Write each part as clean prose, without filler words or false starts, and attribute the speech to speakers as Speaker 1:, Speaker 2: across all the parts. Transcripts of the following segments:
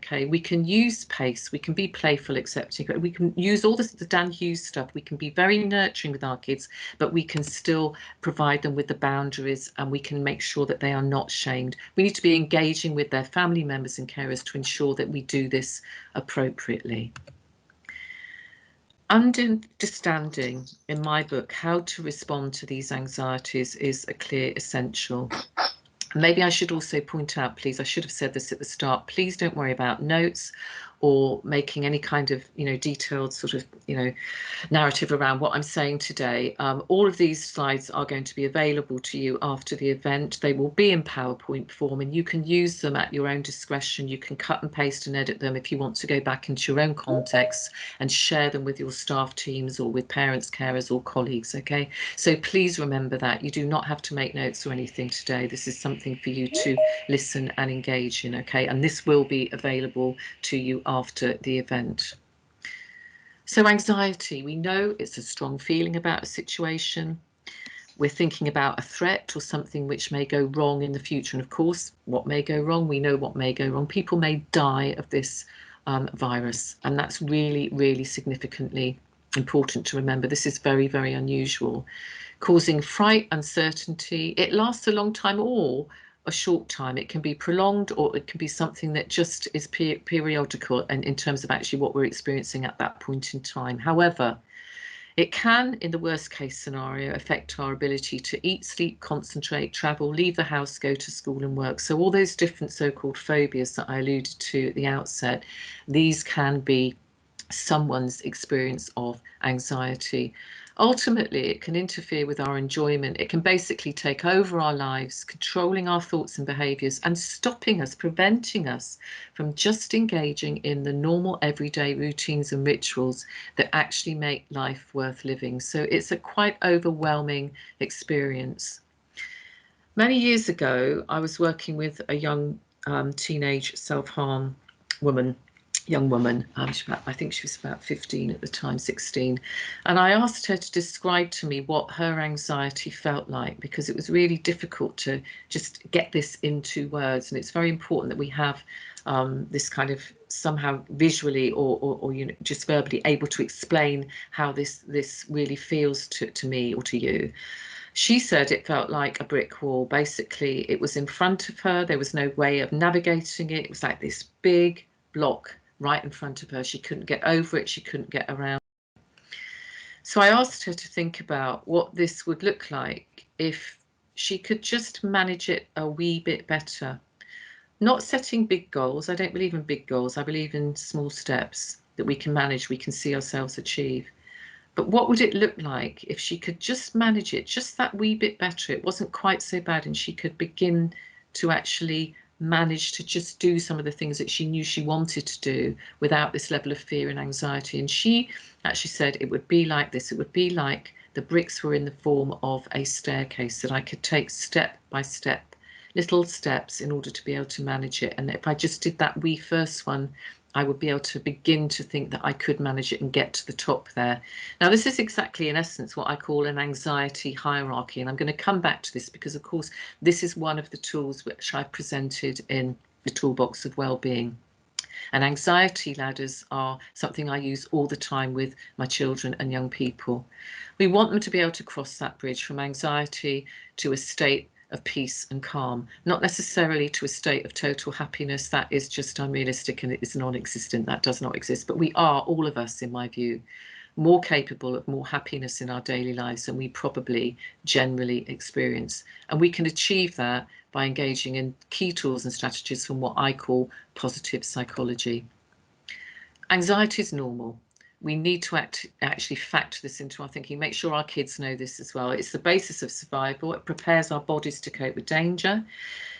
Speaker 1: Okay, we can use pace, we can be playful, accepting, we can use all the Dan Hughes stuff, we can be very nurturing with our kids, but we can still provide them with the boundaries, and we can make sure that they are not shamed. We need to be engaging with their family members and carers to ensure that we do this appropriately. Understanding, in my book, how to respond to these anxieties is a clear essential. Maybe I should also point out, please, I should have said this at the start, please don't worry about notes or making any kind of, detailed sort of, narrative around what I'm saying today. All of these slides are going to be available to you after the event. They will be in PowerPoint form, and you can use them at your own discretion. You can cut and paste and edit them if you want to go back into your own context and share them with your staff teams or with parents, carers or colleagues, okay? So please remember that. You do not have to make notes or anything today. This is something for you to listen and engage in, okay? And this will be available to you after the event. So anxiety, we know it's a strong feeling about a situation. We're thinking about a threat or something which may go wrong in the future. And of course, what may go wrong, we know what may go wrong. People may die of this virus, and that's really, really significantly important to remember. This is very, very unusual, causing fright, uncertainty. It lasts a long time or a short time. It can be prolonged, or it can be something that just is periodical and in terms of actually what we're experiencing at that point in time. However, it can, in the worst case scenario, affect our ability to eat, sleep, concentrate, travel, leave the house, go to school and work. So all those different so-called phobias that I alluded to at the outset, these can be someone's experience of anxiety. Ultimately, it can interfere with our enjoyment. It can basically take over our lives, controlling our thoughts and behaviours and stopping us, preventing us from just engaging in the normal everyday routines and rituals that actually make life worth living. So it's a quite overwhelming experience. Many years ago, I was working with a young teenage self-harm young woman. I think she was about 15 at the time, 16. And I asked her to describe to me what her anxiety felt like, because it was really difficult to just get this into words. And it's very important that we have this kind of somehow visually or just verbally able to explain how this really feels to me or to you. She said it felt like a brick wall. Basically, it was in front of her. There was no way of navigating it. It was like this big block right in front of her. She couldn't get over it. She couldn't get around. So I asked her to think about what this would look like if she could just manage it a wee bit better. Not setting big goals. I don't believe in big goals. I believe in small steps that we can manage, we can see ourselves achieve. But what would it look like if she could just manage it just that wee bit better? It wasn't quite so bad, and she could begin to actually manage to just do some of the things that she knew she wanted to do without this level of fear and anxiety. And she actually said it would be like this. It would be like the bricks were in the form of a staircase that I could take step by step, little steps, in order to be able to manage it. And if I just did that wee first one, I would be able to begin to think that I could manage it and get to the top there. Now, this is exactly, in essence, what I call an anxiety hierarchy. And I'm going to come back to this because, of course, this is one of the tools which I presented in the Toolbox of Wellbeing. And anxiety ladders are something I use all the time with my children and young people. We want them to be able to cross that bridge from anxiety to a state of peace and calm, not necessarily to a state of total happiness. That is just unrealistic and it is non-existent. That does not exist. But we are, all of us, in my view, more capable of more happiness in our daily lives than we probably generally experience. And we can achieve that by engaging in key tools and strategies from what I call positive psychology. Anxiety is normal. We need to actually factor this into our thinking, make sure our kids know this as well. It's the basis of survival. It prepares our bodies to cope with danger.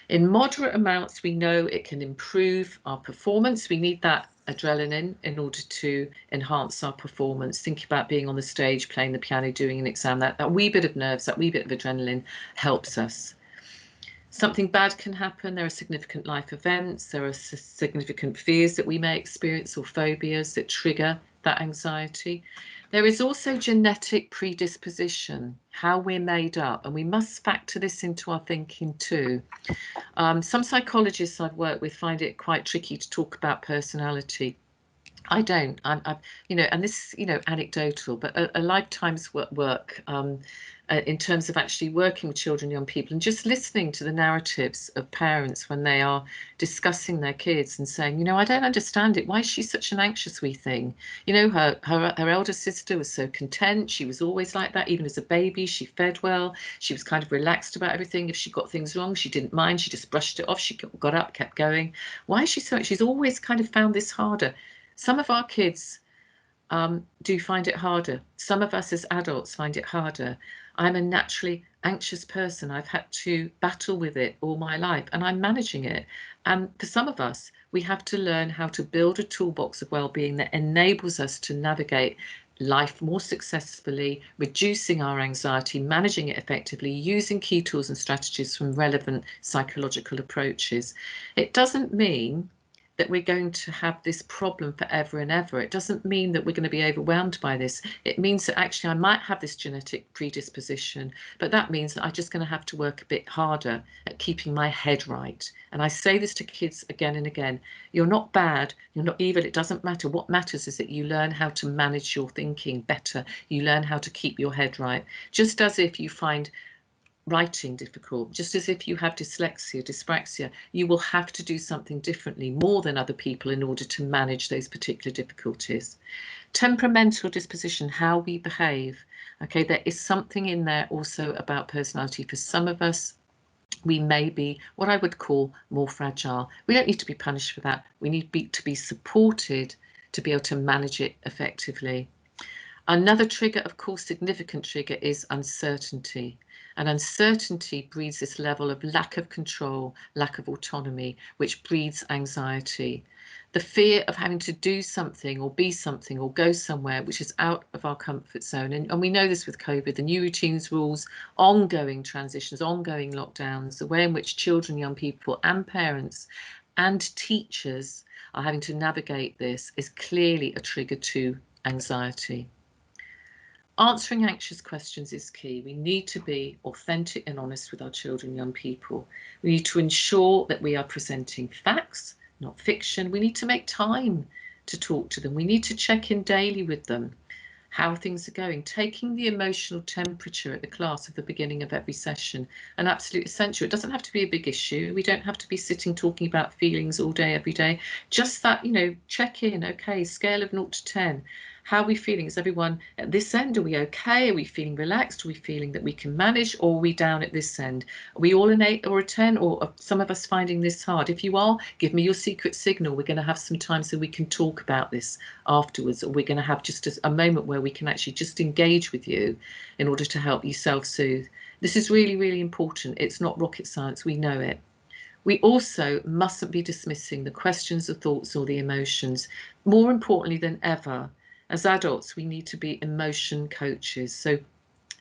Speaker 1: In moderate amounts, we know it can improve our performance. We need that adrenaline in order to enhance our performance. Think about being on the stage, playing the piano, doing an exam. That wee bit of nerves, that wee bit of adrenaline helps us. Something bad can happen. There are significant life events. There are significant fears that we may experience or phobias that trigger that anxiety. There is also genetic predisposition, how we're made up, and we must factor this into our thinking too. Some psychologists I've worked with find it quite tricky to talk about personality. I don't. I'm you know, and this, you know, anecdotal, but a lifetime's work in terms of actually working with children, young people, and just listening to the narratives of parents when they are discussing their kids and saying, you know, I don't understand it. Why is she such an anxious wee thing? You know, her elder sister was so content. She was always like that, even as a baby. She fed well. She was kind of relaxed about everything. If she got things wrong, she didn't mind. She just brushed it off. She got up, kept going. Why is she so? She's always kind of found this harder. Some of our kids do find it harder. Some of us as adults find it harder. I'm a naturally anxious person. I've had to battle with it all my life and I'm managing it. And for some of us, we have to learn how to build a toolbox of well-being that enables us to navigate life more successfully, reducing our anxiety, managing it effectively, using key tools and strategies from relevant psychological approaches. It doesn't mean that we're going to have this problem forever and ever. It doesn't mean that we're going to be overwhelmed by this. It means that actually I might have this genetic predisposition, but that means that I'm just going to have to work a bit harder at keeping my head right. And I say this to kids again and again. You're not bad, you're not evil, it doesn't matter. What matters is that you learn how to manage your thinking better. You learn how to keep your head right. Just as if you find writing difficult, just as if you have dyslexia, dyspraxia, you will have to do something differently, more than other people, in order to manage those particular difficulties. Temperamental disposition, how we behave. Okay, there is something in there also about personality. For some of us, we may be what I would call more fragile. We don't need to be punished for that. We need to be supported to be able to manage it effectively. Another trigger, of course, significant trigger, is uncertainty. And uncertainty breeds this level of lack of control, lack of autonomy, which breeds anxiety. The fear of having to do something or be something or go somewhere which is out of our comfort zone. And we know this with COVID, the new routines, rules, ongoing transitions, ongoing lockdowns, the way in which children, young people and parents and teachers are having to navigate this is clearly a trigger to anxiety. Answering anxious questions is key. We need to be authentic and honest with our children, young people. We need to ensure that we are presenting facts, not fiction. We need to make time to talk to them. We need to check in daily with them, how things are going, taking the emotional temperature at the class at the beginning of every session, an absolute essential. It doesn't have to be a big issue. We don't have to be sitting talking about feelings all day, every day. Just that, you know, check in. Okay, scale of 0 to 10. How are we feeling? Is everyone at this end? Are we okay? Are we feeling relaxed? Are we feeling that we can manage? Or are we down at this end? Are we all an 8 or a 10? Or are some of us finding this hard? If you are, give me your secret signal. We're going to have some time so we can talk about this afterwards. Or we're going to have just a moment where we can actually just engage with you in order to help you self-soothe. This is really, really important. It's not rocket science. We know it. We also mustn't be dismissing the questions, the thoughts, or the emotions. More importantly than ever, as adults, we need to be emotion coaches. So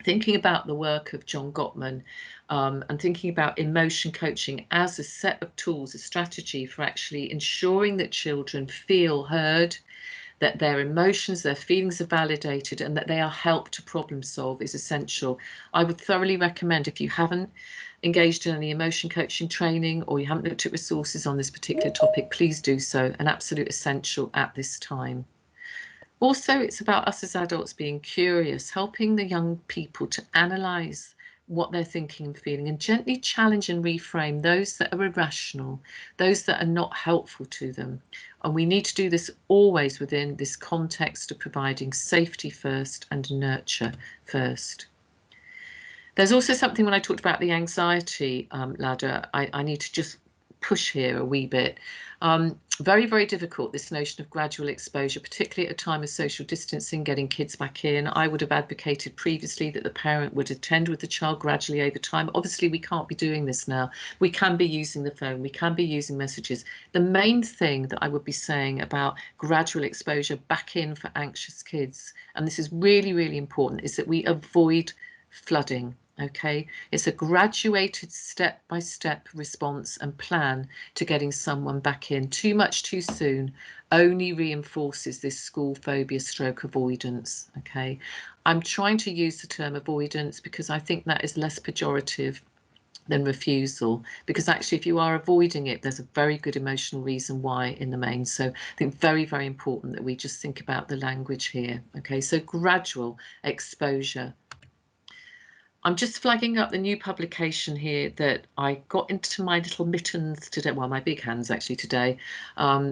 Speaker 1: thinking about the work of John Gottman and thinking about emotion coaching as a set of tools, a strategy for actually ensuring that children feel heard, that their emotions, their feelings are validated, and that they are helped to problem solve is essential. I would thoroughly recommend, if you haven't engaged in any emotion coaching training or you haven't looked at resources on this particular topic, please do so, an absolute essential at this time. Also, it's about us as adults being curious, helping the young people to analyse what they're thinking and feeling, and gently challenge and reframe those that are irrational, those that are not helpful to them. And we need to do this always within this context of providing safety first and nurture first. There's also something, when I talked about the anxiety ladder, I need to just push here a wee bit. Very, very difficult, this notion of gradual exposure, particularly at a time of social distancing, getting kids back in. I would have advocated previously that the parent would attend with the child gradually over time. Obviously, we can't be doing this now. We can be using the phone, we can be using messages. The main thing that I would be saying about gradual exposure back in for anxious kids, and this is really, really important, is that we avoid flooding. Okay, it's a graduated step-by-step response and plan to getting someone back in. Too much too soon only reinforces this school phobia stroke avoidance. Okay, I'm trying to use the term avoidance because I think that is less pejorative than refusal, because actually if you are avoiding it, there's a very good emotional reason why in the main. So I think very, very important that we just think about the language here. Okay, so gradual exposure. I'm just flagging up the new publication here that I got into my little mittens today, well, my big hands actually today,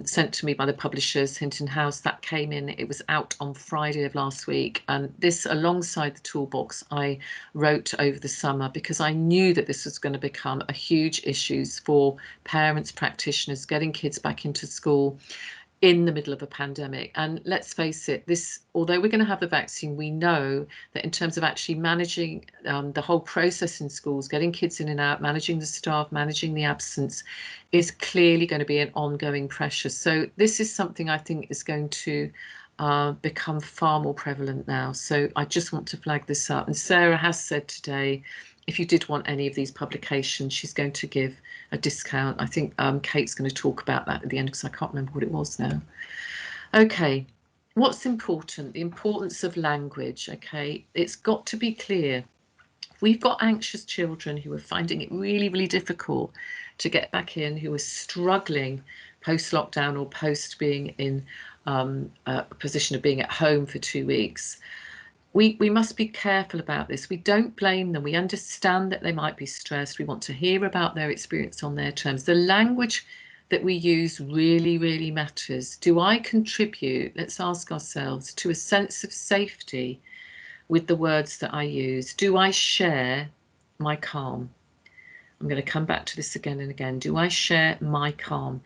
Speaker 1: sent to me by the publishers, Hinton House. That came in, it was out on Friday of last week. And this, alongside the toolbox, I wrote over the summer because I knew that this was going to become a huge issue for parents, practitioners, getting kids back into school in the middle of a pandemic. And let's face it, this, although we're going to have the vaccine, we know that in terms of actually managing the whole process in schools, getting kids in and out, managing the staff, managing the absence, is clearly going to be an ongoing pressure. So this is something I think is going to become far more prevalent now. So I just want to flag this up. And Sarah has said today, if you did want any of these publications, she's going to give a discount. I think Kate's going to talk about that at the end because I can't remember what it was now. Okay, what's important? The importance of language. Okay, it's got to be clear. We've got anxious children who are finding it really, really difficult to get back in, who are struggling post-lockdown or post being in a position of being at home for 2 weeks. We must be careful about this. We don't blame them. We understand that they might be stressed. We want to hear about their experience on their terms. The language that we use really, really matters. Do I contribute, let's ask ourselves, to a sense of safety with the words that I use? Do I share my calm? I'm going to come back to this again and again. Do I share my calm?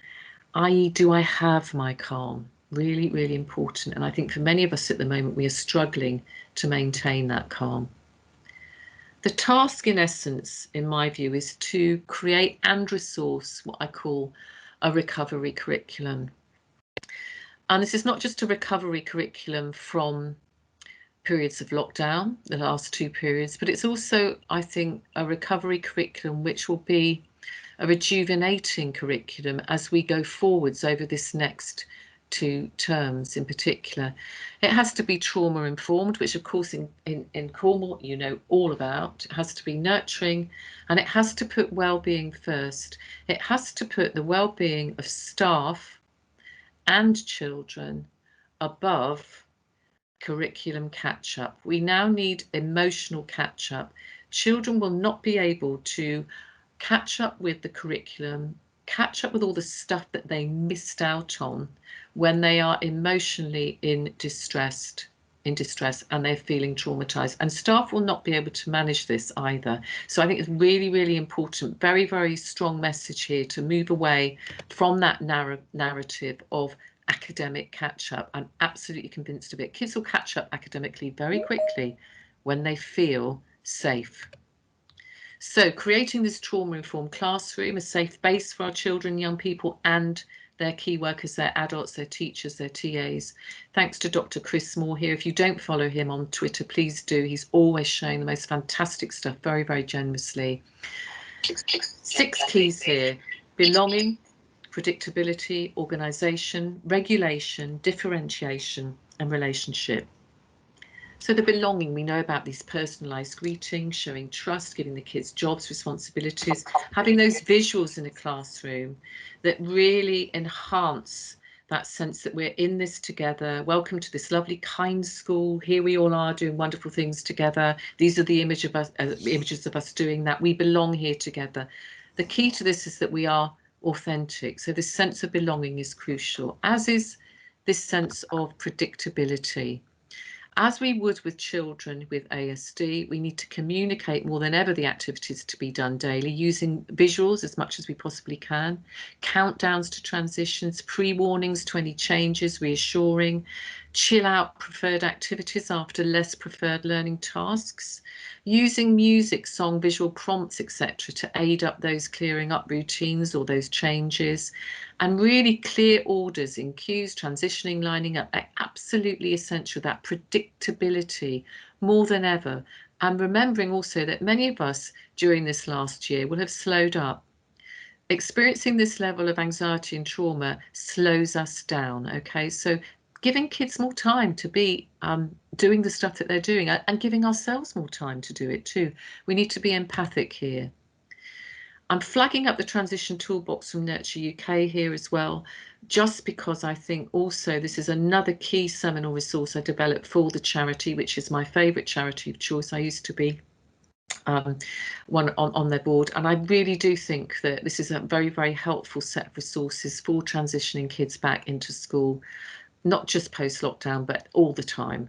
Speaker 1: I.e., do I have my calm? Really, really important. And I think for many of us at the moment, we are struggling to maintain that calm. The task, in essence, in my view, is to create and resource what I call a recovery curriculum. And this is not just a recovery curriculum from periods of lockdown, the last 2 periods, but it's also, I think, a recovery curriculum which will be a rejuvenating curriculum as we go forwards over this next 2 terms in particular. It has to be trauma informed, which of course in Cornwall you know all about. It has to be nurturing, and it has to put well-being first. It has to put the well-being of staff and children above curriculum catch-up. We now need emotional catch-up. Children will not be able to catch up with the curriculum, catch up with all the stuff that they missed out on when they are emotionally in distress and they're feeling traumatized. And staff will not be able to manage this either. So I think it's really, really important, very, very strong message here to move away from that narrative of academic catch up. I'm absolutely convinced of it. Kids will catch up academically very quickly when they feel safe. So creating this trauma-informed classroom, a safe base for our children, young people and their key workers, their adults, their teachers, their TAs. Thanks to Dr. Chris Moore here. If you don't follow him on Twitter, please do. He's always showing the most fantastic stuff very, very generously. 6 keys here: belonging, predictability, organisation, regulation, differentiation and relationship. So the belonging, we know about these personalised greetings, showing trust, giving the kids jobs, responsibilities, having those visuals in a classroom that really enhance that sense that we're in this together. Welcome to this lovely, kind school. Here we all are doing wonderful things together. These are the images of us doing that. We belong here together. The key to this is that we are authentic. So this sense of belonging is crucial, as is this sense of predictability. As we would with children with ASD, we need to communicate more than ever the activities to be done daily, using visuals as much as we possibly can, countdowns to transitions, pre-warnings to any changes, reassuring, chill out preferred activities after less preferred learning tasks, using music, song, visual prompts, etc. to aid up those clearing up routines or those changes, and really clear orders in cues, transitioning, lining up, absolutely essential, that predictability more than ever. And remembering also that many of us during this last year will have slowed up. Experiencing this level of anxiety and trauma slows us down, okay? So giving kids more time to be doing the stuff that they're doing, and giving ourselves more time to do it too. We need to be empathic here. I'm flagging up the Transition Toolbox from Nurture UK here as well, just because I think also this is another key seminal resource I developed for the charity, which is my favourite charity of choice. I used to be one on their board, and I really do think that this is a very, very helpful set of resources for transitioning kids back into school, not just post-lockdown, but all the time.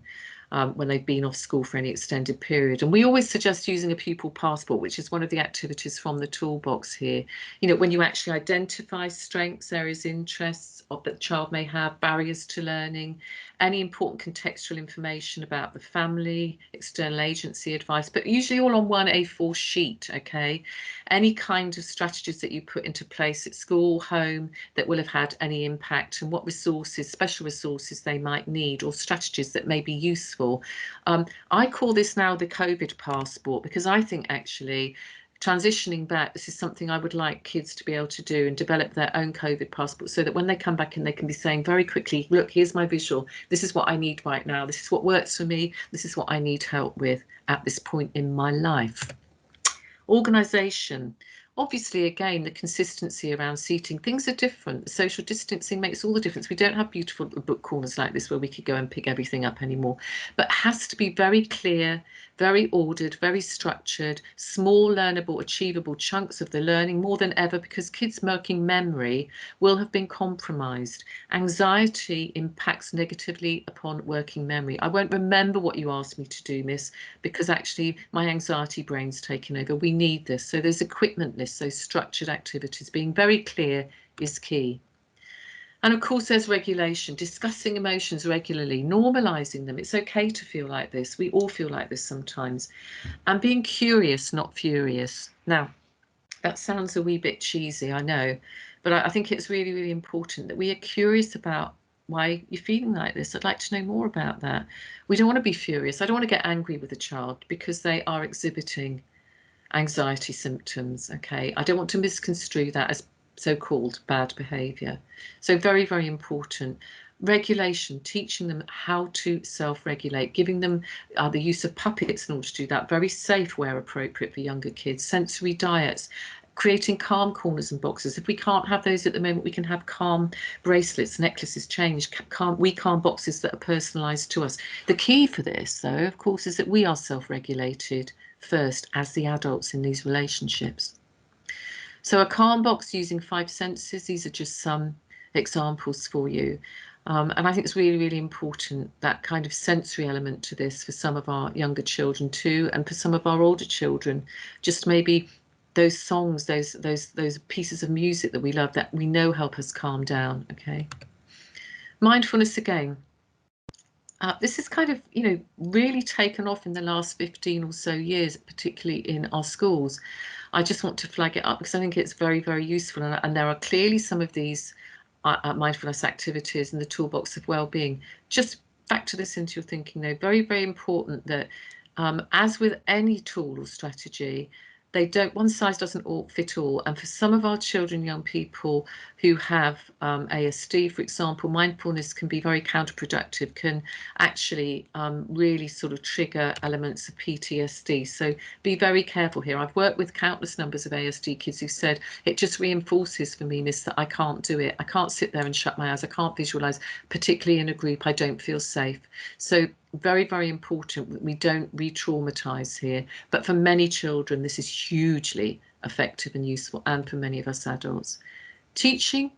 Speaker 1: When they've been off school for any extended period. And we always suggest using a pupil passport, which is one of the activities from the toolbox here. You know, when you actually identify strengths, areas, interests that the child may have, barriers to learning, any important contextual information about the family, external agency advice, but usually all on one A4 sheet, okay? Any kind of strategies that you put into place at school, home, that will have had any impact, and what resources, special resources they might need, or strategies that may be useful. I call this now the COVID passport, because I think actually transitioning back, this is something I would like kids to be able to do and develop their own COVID passport, so that when they come back in, they can be saying very quickly, look, here's my visual, this is what I need right now, this is what works for me, this is what I need help with at this point in my life. Organisation. Obviously, again, the consistency around seating. Things are different. Social distancing makes all the difference. We don't have beautiful book corners like this where we could go and pick everything up anymore, but has to be very clear, very ordered, very structured, small, learnable, achievable chunks of the learning more than ever, because kids' working memory will have been compromised. Anxiety impacts negatively upon working memory. I won't remember what you asked me to do, miss, because actually my anxiety brain's taken over. We need this. So there's equipment lists, so structured activities. Being very clear is key. And of course, there's regulation, discussing emotions regularly, normalising them. It's okay to feel like this. We all feel like this sometimes. And being curious, not furious. Now, that sounds a wee bit cheesy, I know, but I think it's really, really important that we are curious about why you're feeling like this. I'd like to know more about that. We don't want to be furious. I don't want to get angry with a child because they are exhibiting anxiety symptoms, okay? I don't want to misconstrue that as so-called bad behaviour. So very, very important. Regulation, teaching them how to self-regulate, giving them the use of puppets in order to do that, very safe where appropriate for younger kids, sensory diets, creating calm corners and boxes. If we can't have those at the moment, we can have calm bracelets, necklaces, chains, calm boxes that are personalised to us. The key for this, though, of course, is that we are self-regulated first as the adults in these relationships. So a calm box using 5 senses, these are just some examples for you. And I think it's really, really important, that kind of sensory element to this for some of our younger children too, and for some of our older children. Just maybe those songs, those pieces of music that we love, that we know help us calm down, okay? Mindfulness again. This is kind of, you know, really taken off in the last 15 or so years, particularly in our schools. I just want to flag it up because I think it's very, very useful. And there are clearly some of these mindfulness activities in the Toolbox of Wellbeing. Just factor this into your thinking, though. Very, very important that, as with any tool or strategy, one size doesn't all fit all. And for some of our children, young people who have ASD, for example, mindfulness can be very counterproductive, can actually really sort of trigger elements of PTSD. So be very careful here. I've worked with countless numbers of ASD kids who said, it just reinforces for me, miss, that I can't do it. I can't sit there and shut my eyes. I can't visualize, particularly in a group. I don't feel safe. So very, very important that we don't re-traumatize here. But for many children, this is hugely effective and useful, and for many of us adults. Teaching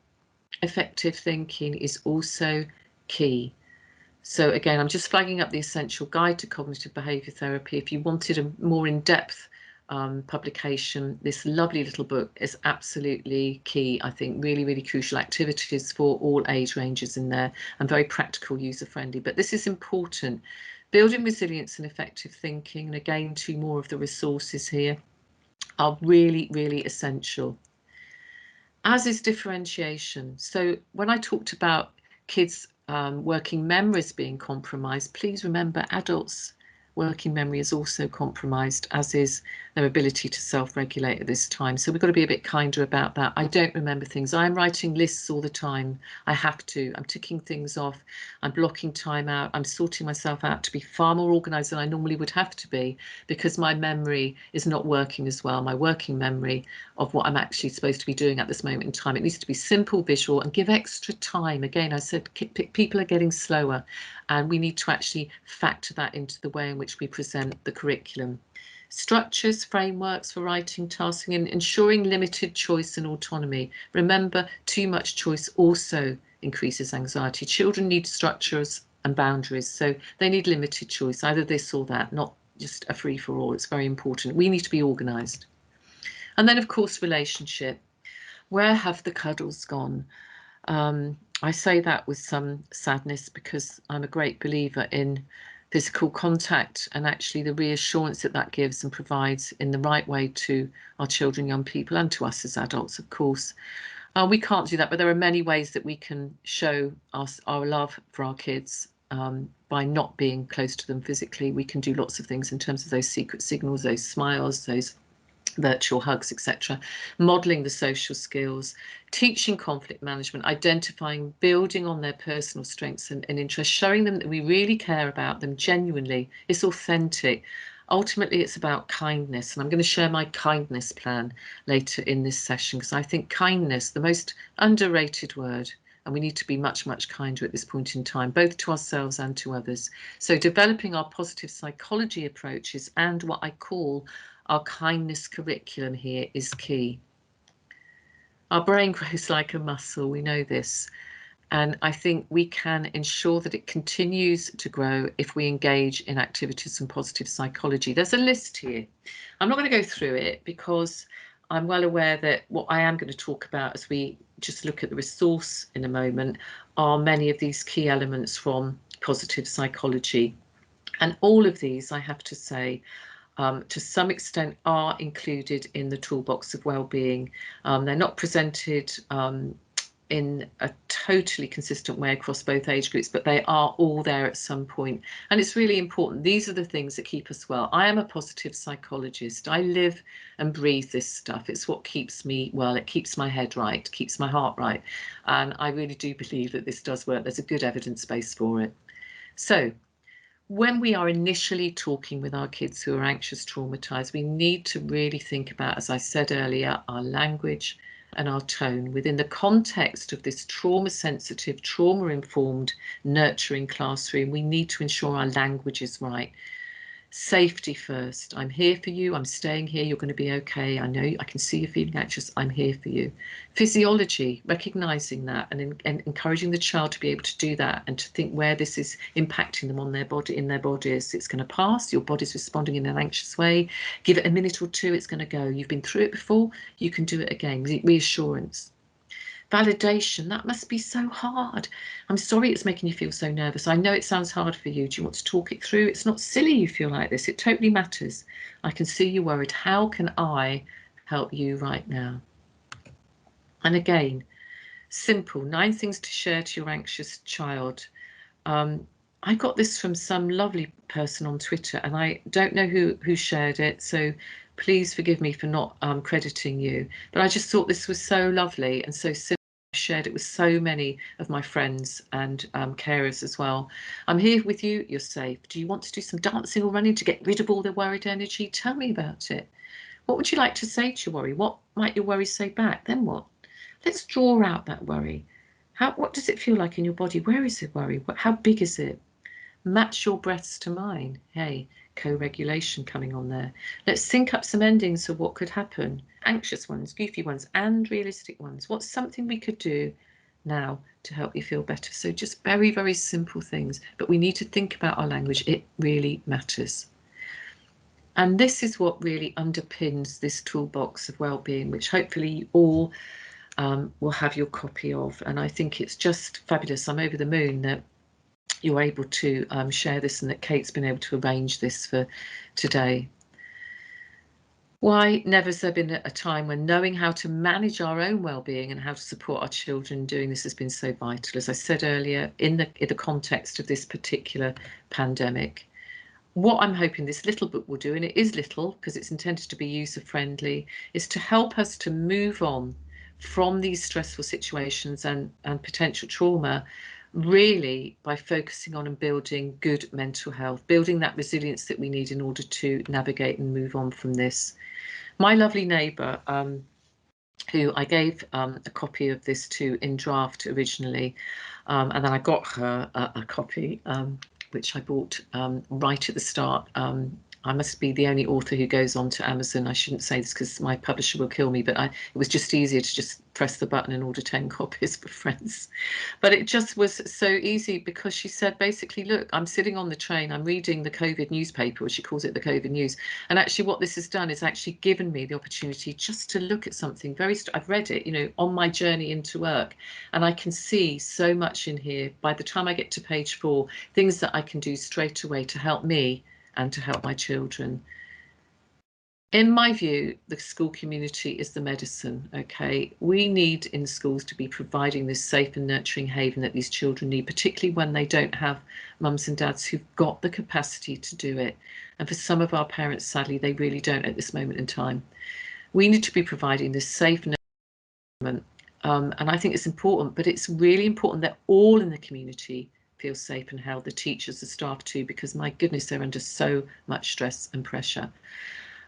Speaker 1: effective thinking is also key. So again, I'm just flagging up the Essential Guide to Cognitive Behaviour Therapy. If you wanted a more in-depth publication, this lovely little book is absolutely key. I think really, really crucial activities for all age ranges in there, and very practical, user-friendly. But this is important. Building resilience and effective thinking, and again, 2 more of the resources here, are really, really essential. As is differentiation. So when I talked about kids' working memories being compromised, please remember adults' working memory is also compromised, as is their ability to self-regulate at this time. So we've got to be a bit kinder about that. I don't remember things. I'm writing lists all the time. I have to. I'm ticking things off. I'm blocking time out. I'm sorting myself out to be far more organised than I normally would have to be, because my memory is not working as well. My working memory of what I'm actually supposed to be doing at this moment in time. It needs to be simple, visual, and give extra time. Again, I said people are getting slower, and we need to actually factor that into the way in which we present the curriculum. Structures, frameworks for writing, tasking, and ensuring limited choice and autonomy. Remember, too much choice also increases anxiety. Children need structures and boundaries, so they need limited choice, either this or that, not just a free-for-all. It's very important. We need to be organised. And then, of course, relationship. Where have the cuddles gone? I say that with some sadness, because I'm a great believer in physical contact and actually the reassurance that that gives and provides in the right way to our children, young people, and to us as adults, of course. We can't do that, but there are many ways that we can show our love for our kids by not being close to them physically. We can do lots of things in terms of those secret signals, those smiles, those virtual hugs, etc. Modelling the social skills, teaching conflict management, identifying, building on their personal strengths and interests, showing them that we really care about them genuinely. It's authentic. Ultimately, it's about kindness, and I'm going to share my kindness plan later in this session, because I think kindness, the most underrated word, and we need to be much, much kinder at this point in time, both to ourselves and to others. So developing our positive psychology approaches and what I call our kindness curriculum here is key. Our brain grows like a muscle, we know this, and I think we can ensure that it continues to grow if we engage in activities and positive psychology. There's a list here. I'm not going to go through it, because I'm well aware that what I am going to talk about as we just look at the resource in a moment are many of these key elements from positive psychology. And all of these, I have to say, to some extent are included in the Toolbox of Wellbeing. They're not presented in a totally consistent way across both age groups, but they are all there at some point. And it's really important. These are the things that keep us well. I am a positive psychologist. I live and breathe this stuff. It's what keeps me well. It keeps my head right, keeps my heart right. And I really do believe that this does work. There's a good evidence base for it. So when we are initially talking with our kids who are anxious, traumatized, we need to really think about, as I said earlier, our language and our tone within the context of this trauma-sensitive, trauma-informed, nurturing classroom. We need to ensure our language is right. Safety first. I'm here for you. I'm staying here. You're going to be okay. I know I can see you feeling anxious. I'm here for you. Physiology, recognizing that and encouraging the child to be able to do that and to think where this is impacting them on their body, in their bodies. It's going to pass. Your body's responding in an anxious way. Give it a minute or two. It's going to go. You've been through it before. You can do it again. Reassurance. Validation, that must be so hard. I'm sorry it's making you feel so nervous. I know it sounds hard for you. Do you want to talk it through? It's not silly you feel like this. It totally matters. I can see you worried. How can I help you right now? And again, simple, 9 things to share to your anxious child. I got this from some lovely person on Twitter, and I don't know who shared it, so please forgive me for not crediting you. But I just thought this was so lovely and so simple. I shared it with so many of my friends and carers as well. I'm here with you. You're safe. Do you want to do some dancing or running to get rid of all the worried energy? Tell me about it. What would you like to say to your worry? What might your worry say back? Then what? Let's draw out that worry. What does it feel like in your body? Where is the worry? How big is it? Match your breaths to mine. Hey, co-regulation coming on there. Let's sync up some endings of what could happen. Anxious ones, goofy ones, and realistic ones. What's something we could do now to help you feel better? So just very, very simple things, but we need to think about our language. It really matters. And this is what really underpins this Toolbox of Wellbeing, which hopefully you all will have your copy of. And I think it's just fabulous. I'm over the moon that you're able to share this and that Kate's been able to arrange this for today. Why never has there been a time when knowing how to manage our own well-being and how to support our children doing this has been so vital? As I said earlier, in the context of this particular pandemic, what I'm hoping this little book will do, and it is little because it's intended to be user friendly, is to help us to move on from these stressful situations and potential trauma, really by focusing on and building good mental health, building that resilience that we need in order to navigate and move on from this. My lovely neighbour, who I gave a copy of this to in draft originally, and then I got her a copy, which I bought right at the start. I must be the only author who goes on to Amazon. I shouldn't say this because my publisher will kill me, but it was just easier to just press the button and order 10 copies for friends. But it just was so easy because she said, basically, look, I'm sitting on the train, I'm reading the COVID newspaper, or she calls it the COVID news. And actually what this has done is actually given me the opportunity just to look at something I've read it, you know, on my journey into work. And I can see so much in here by the time I get to page 4, things that I can do straight away to help me and to help my children. In my view, the school community is the medicine, okay? We need in schools to be providing this safe and nurturing haven that these children need, particularly when they don't have mums and dads who've got the capacity to do it. And for some of our parents, sadly, they really don't at this moment in time. We need to be providing this safe environment. And I think it's important, but it's really important that all in the community feel safe and held, the teachers, the staff too, because my goodness, they're under so much stress and pressure.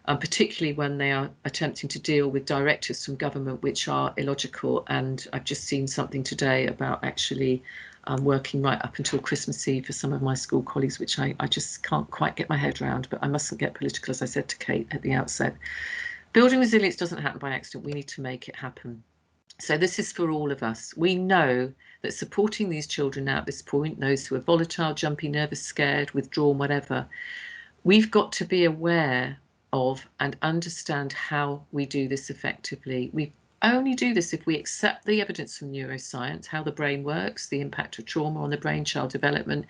Speaker 1: Particularly when they are attempting to deal with directives from government which are illogical. And I've just seen something today about actually working right up until Christmas Eve for some of my school colleagues, which I just can't quite get my head around, but I mustn't get political, as I said to Kate at the outset. Building resilience doesn't happen by accident. We need to make it happen. So this is for all of us. We know that supporting these children now at this point, those who are volatile, jumpy, nervous, scared, withdrawn, whatever, we've got to be aware of and understand how we do this effectively. We only do this if we accept the evidence from neuroscience, how the brain works, the impact of trauma on the brain, child development,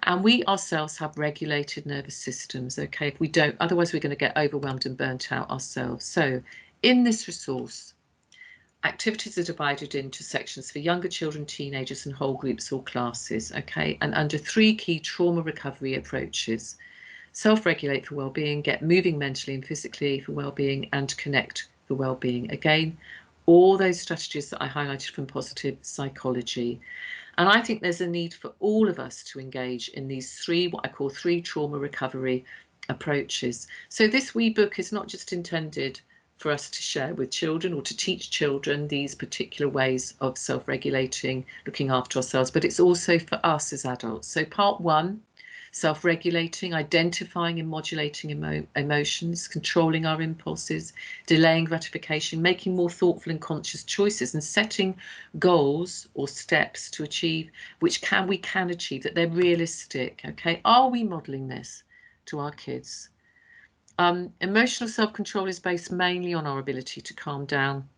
Speaker 1: and we ourselves have regulated nervous systems, okay? If we don't, otherwise we're going to get overwhelmed and burnt out ourselves. So in this resource, activities are divided into sections for younger children, teenagers, and whole groups or classes, okay? And under 3 key trauma recovery approaches: self-regulate for well-being, get moving mentally and physically for well-being, and connect for well-being. Again, all those strategies that I highlighted from positive psychology. And I think there's a need for all of us to engage in these 3, what I call 3 trauma recovery approaches. So this wee book is not just intended for us to share with children or to teach children these particular ways of self-regulating, looking after ourselves, but it's also for us as adults. So part 1, self-regulating, identifying and modulating emotions, controlling our impulses, delaying gratification, making more thoughtful and conscious choices, and setting goals or steps to achieve, which we can achieve, that they're realistic. Okay, are we modeling this to our kids? Emotional self-control is based mainly on our ability to calm down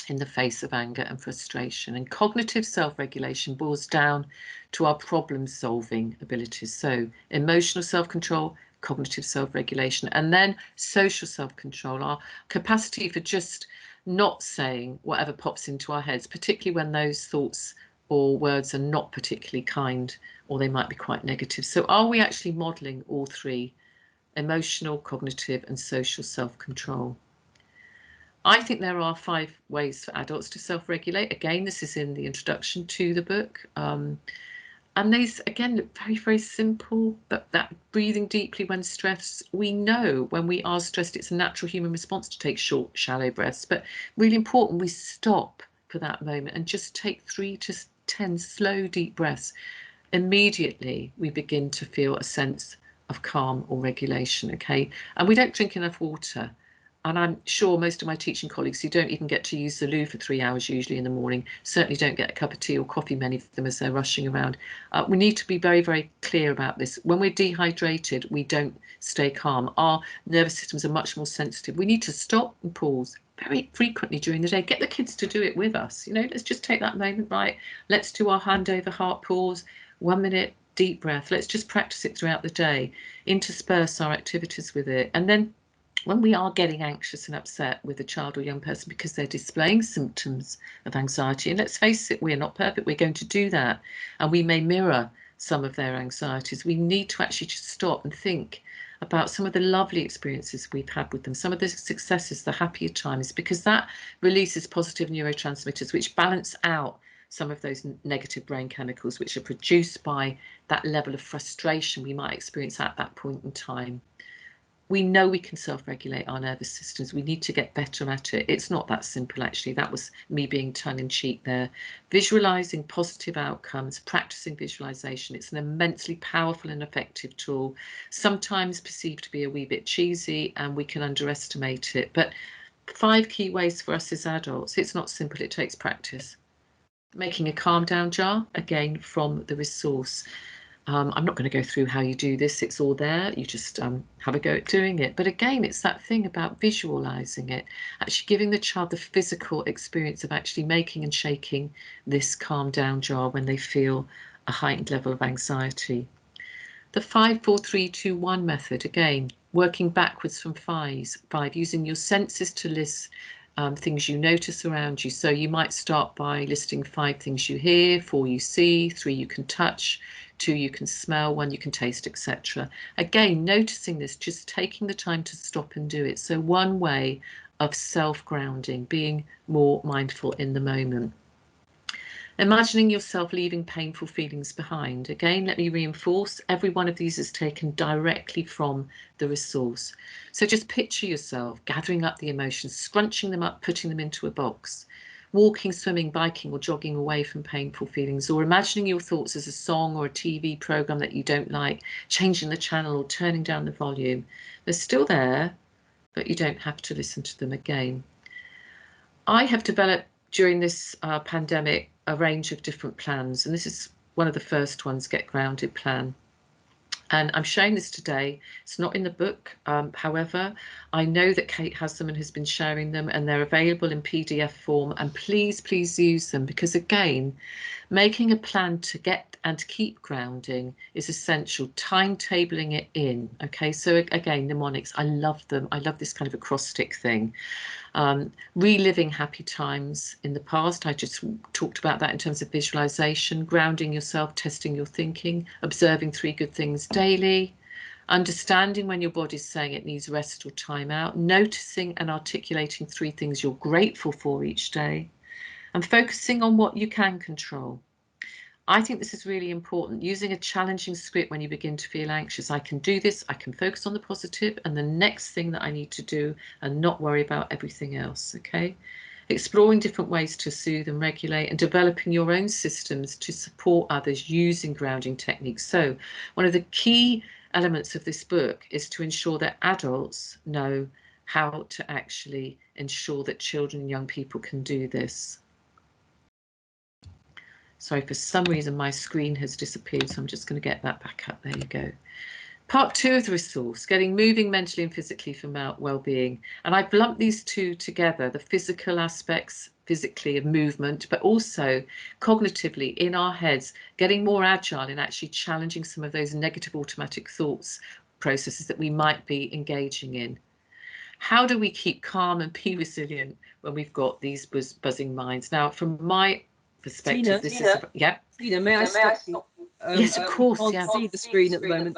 Speaker 1: in the face of anger and frustration. And cognitive self-regulation boils down to our problem-solving abilities. So emotional self-control, cognitive self-regulation, and then social self-control, our capacity for just not saying whatever pops into our heads, particularly when those thoughts or words are not particularly kind, or they might be quite negative. So are we actually modeling all 3? Emotional, cognitive, and social self-control. I think there are 5 ways for adults to self-regulate. Again, this is in the introduction to the book. And these, again, look very, very simple, but that breathing deeply when stressed, we know when we are stressed, it's a natural human response to take short, shallow breaths, but really important, we stop for that moment and just take 3 to 10 slow, deep breaths. Immediately, we begin to feel a sense of calm or regulation, okay? And we don't drink enough water. And I'm sure most of my teaching colleagues who don't even get to use the loo for 3 hours usually in the morning certainly don't get a cup of tea or coffee, many of them, as they're rushing around. We need to be very, very clear about this. When we're dehydrated, we don't stay calm. Our nervous systems are much more sensitive. We need to stop and pause very frequently during the day. Get the kids to do it with us. You know, let's just take that moment, right? Let's do our hand over heart pause, 1 minute, deep breath. Let's just practice it throughout the day, intersperse our activities with it. And then when we are getting anxious and upset with a child or young person because they're displaying symptoms of anxiety, and let's face it, we're not perfect, we're going to do that, and we may mirror some of their anxieties. We need to actually just stop and think about some of the lovely experiences we've had with them, some of the successes, the happier times, because that releases positive neurotransmitters which balance out some of those negative brain chemicals which are produced by that level of frustration we might experience at that point in time. We know we can self-regulate our nervous systems. We need to get better at it. It's not that simple, actually. That was me being tongue-in-cheek there. Visualizing positive outcomes, practicing visualization. It's an immensely powerful and effective tool, sometimes perceived to be a wee bit cheesy, and we can underestimate it. But 5 key ways for us as adults. It's not simple. It takes practice. Making a calm down jar, again, from the resource. I'm not going to go through how you do this, it's all there, you just have a go at doing it. But again, it's that thing about visualizing it, actually giving the child the physical experience of actually making and shaking this calm down jar when they feel a heightened level of anxiety. The 5, 4, 3, 2, 1 method, again, working backwards from 5, using your senses to list things you notice around you. So you might start by listing 5 things you hear, 4 you see, 3 you can touch, 2 you can smell, 1 you can taste, etc. Again, noticing this, just taking the time to stop and do it. So one way of self-grounding, being more mindful in the moment. Imagining yourself leaving painful feelings behind. Again, let me reinforce, every one of these is taken directly from the resource. So just picture yourself gathering up the emotions, scrunching them up, putting them into a box, walking, swimming, biking or jogging away from painful feelings, or imagining your thoughts as a song or a TV program that you don't like, changing the channel or turning down the volume. They're still there, but you don't have to listen to them again. I have developed during this pandemic a range of different plans, and this is one of the first ones, Get Grounded plan. And I'm showing this today. It's not in the book. However, I know that Kate has them and has been sharing them, and they're available in PDF form. And please, please use them, because again, making a plan to get and keep grounding is essential. Timetabling it in. Okay, so again, mnemonics. I love them. I love this kind of acrostic thing. Reliving happy times in the past. I just talked about that in terms of visualization, grounding yourself, testing your thinking, observing 3 good things daily, understanding when your body's saying it needs rest or time out, noticing and articulating 3 things you're grateful for each day, and focusing on what you can control. I think this is really important, using a challenging script when you begin to feel anxious. I can do this, I can focus on the positive and the next thing that I need to do and not worry about everything else, okay? Exploring different ways to soothe and regulate, and developing your own systems to support others using grounding techniques. So one of the key elements of this book is to ensure that adults know how to actually ensure that children and young people can do this. Sorry, for some reason my screen has disappeared, so I'm just going to get that back up. There you go. Part 2 of the resource, getting moving mentally and physically for well-being. And I've lumped these 2 together, the physical aspects physically of movement, but also cognitively in our heads, getting more agile in actually challenging some of those negative automatic thoughts processes that we might be engaging in. How do we keep calm and be resilient when we've got these buzzing minds? Now, from my perspective,
Speaker 2: Tina, may I stop you?
Speaker 1: Yes, of course.
Speaker 2: I can't see the screen at the moment.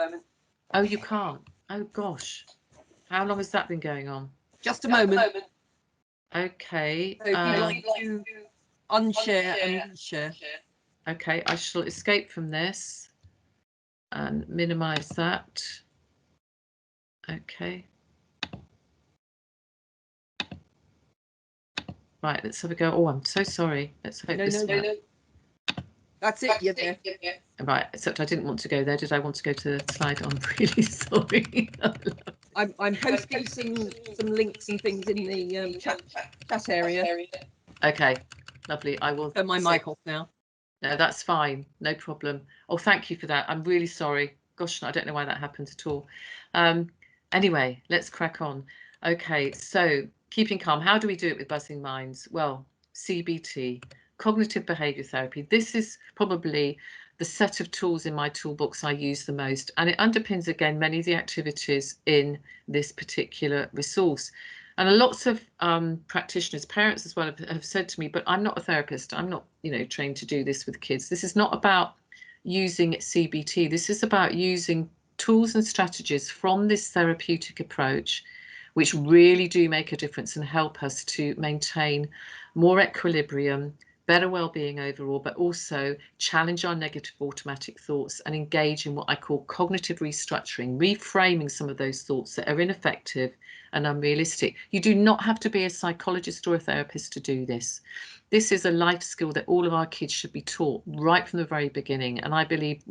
Speaker 1: Oh, you can't? Oh, gosh. How long has that been going on?
Speaker 2: Just a moment.
Speaker 1: Okay.
Speaker 2: So if you'd like to unshare and reshare.
Speaker 1: Okay, I shall escape from this and minimize that. Okay. Right, let's have a go. Oh, I'm so sorry. Let's hope this works.
Speaker 2: That's it, you're there.
Speaker 1: Right, except I didn't want to go there. Did I want to go to the slide? I'm really sorry.
Speaker 2: I'm posting some links and things in the chat area.
Speaker 1: Okay, lovely. I will
Speaker 2: turn my mic off now.
Speaker 1: No, that's fine. No problem. Oh, thank you for that. I'm really sorry. Gosh, I don't know why that happened at all. Anyway, let's crack on. Okay, so keeping calm. How do we do it with buzzing minds? Well, CBT, cognitive behavior therapy. This is probably the set of tools in my toolbox I use the most, and it underpins again many of the activities in this particular resource. And lots of practitioners, parents as well, have said to me, but I'm not a therapist. I'm not, trained to do this with kids. This is not about using CBT. This is about using tools and strategies from this therapeutic approach, which really do make a difference and help us to maintain more equilibrium, better well-being overall, but also challenge our negative automatic thoughts and engage in what I call cognitive restructuring, reframing some of those thoughts that are ineffective and unrealistic. You do not have to be a psychologist or a therapist to do this. This is a life skill that all of our kids should be taught right from the very beginning. And I believe,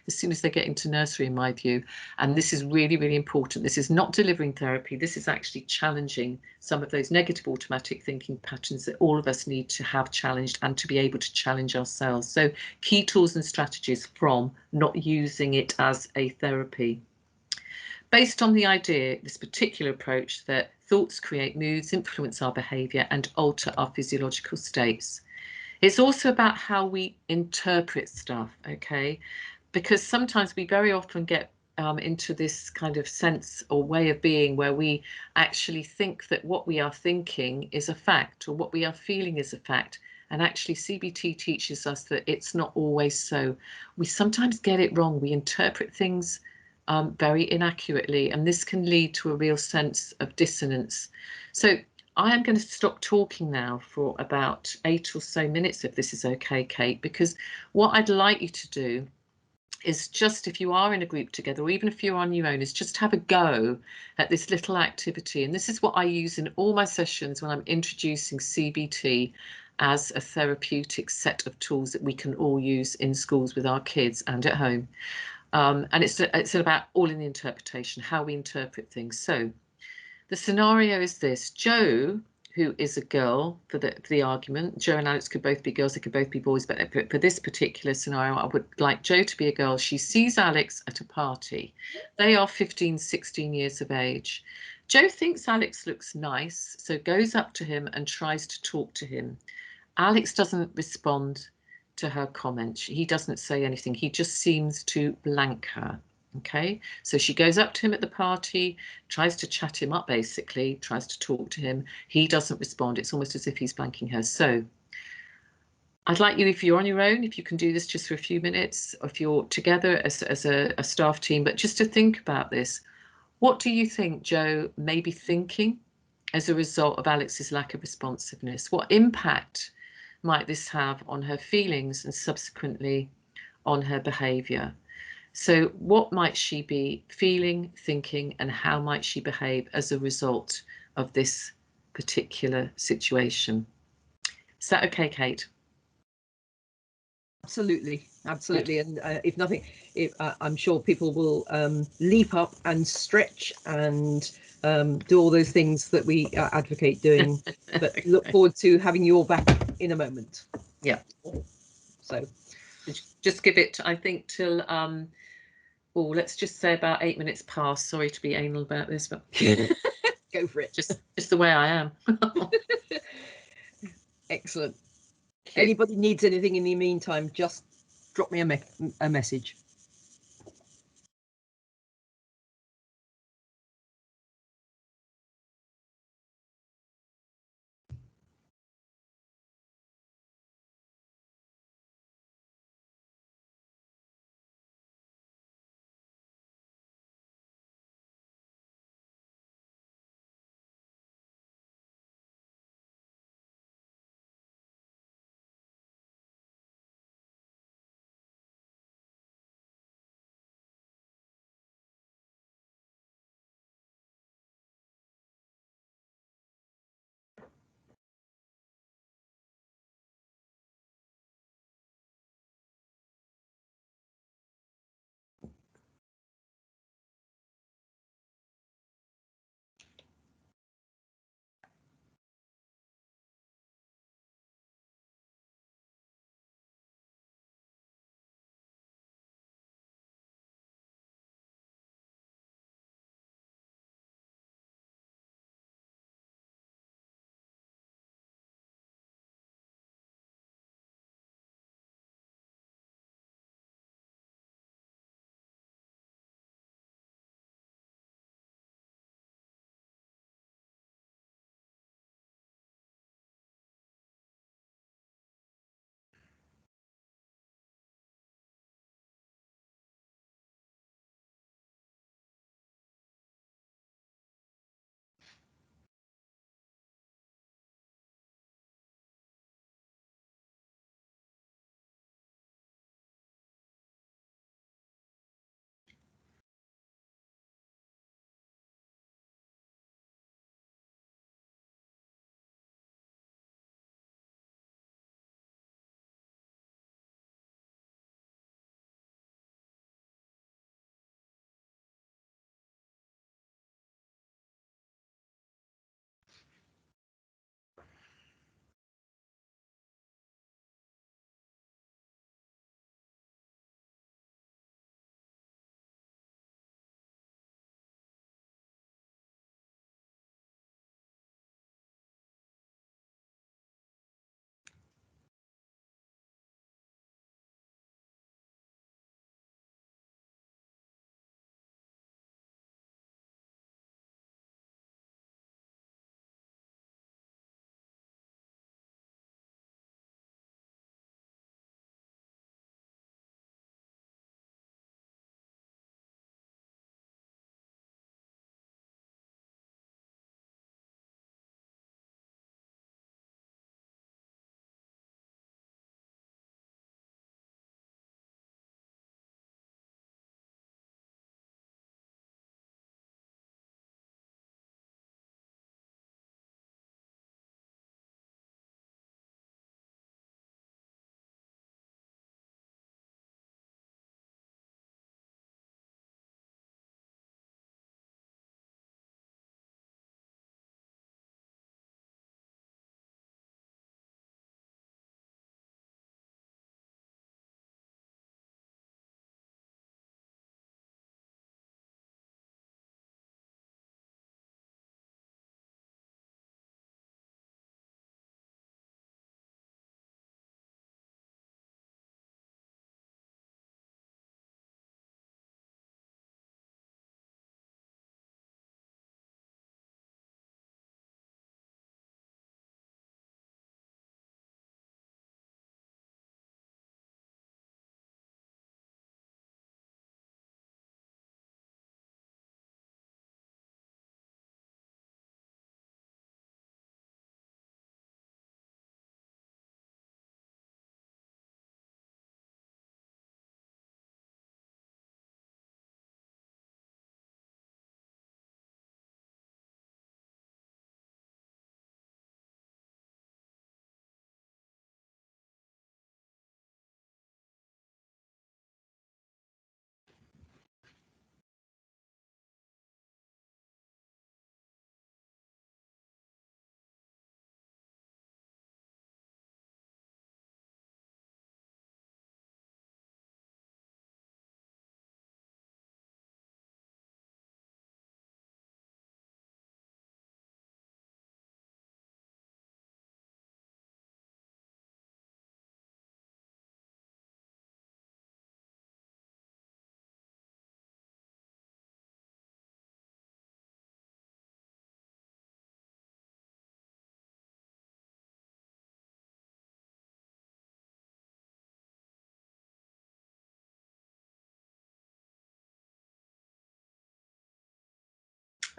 Speaker 1: as soon as they get into nursery, in my view, and this is really, really important. This is not delivering therapy. This is actually challenging some of those negative automatic thinking patterns that all of us need to have challenged and to be able to challenge ourselves. So key tools and strategies from not using it as a therapy. Based on the idea, this particular approach, that thoughts create moods, influence our behaviour and alter our physiological states. It's also about how we interpret stuff, okay? Because sometimes we very often get into this kind of sense or way of being where we actually think that what we are thinking is a fact, or what we are feeling is a fact. And actually CBT teaches us that it's not always so. We sometimes get it wrong. We interpret things very inaccurately, and this can lead to a real sense of dissonance. So I am going to stop talking now for about 8 or so minutes, if this is okay, Kate, because what I'd like you to do is just, if you are in a group together, or even if you're on your own, is just have a go at this little activity. And this is what I use in all my sessions when I'm introducing CBT as a therapeutic set of tools that we can all use in schools with our kids and at home. And it's about all in the interpretation, how we interpret things. So the scenario is this: Joe, who is a girl for the argument, Joe and Alex could both be girls, they could both be boys, but for this particular scenario, I would like Joe to be a girl. She sees Alex at a party. They are 15, 16 years of age. Joe thinks Alex looks nice, so goes up to him and tries to talk to him. Alex doesn't respond to her comment. He doesn't say anything. He just seems to blank her. Okay, so she goes up to him at the party, tries to chat him up, basically, tries to talk to him. He doesn't respond. It's almost as if he's blanking her. So I'd like you, if you're on your own, if you can do this just for a few minutes, if you're together as a staff team, but just to think about this. What do you think Joe may be thinking as a result of Alex's lack of responsiveness? What impact might this have on her feelings and subsequently on her behaviour? So what might she be feeling, thinking, and how might she behave as a result of this particular situation? Is that okay, Kate?
Speaker 2: Absolutely, absolutely. And if nothing, I'm sure people will leap up and stretch and do all those things that we advocate doing. But
Speaker 1: Okay.
Speaker 2: look forward to having you all back in a moment.
Speaker 1: Yeah.
Speaker 2: So
Speaker 1: just give it, I think, till let's just say about 8 minutes past. Sorry to be anal about this, but
Speaker 2: go for it.
Speaker 1: Just the way I am.
Speaker 2: Excellent. Anybody needs anything in the meantime, just drop me a message.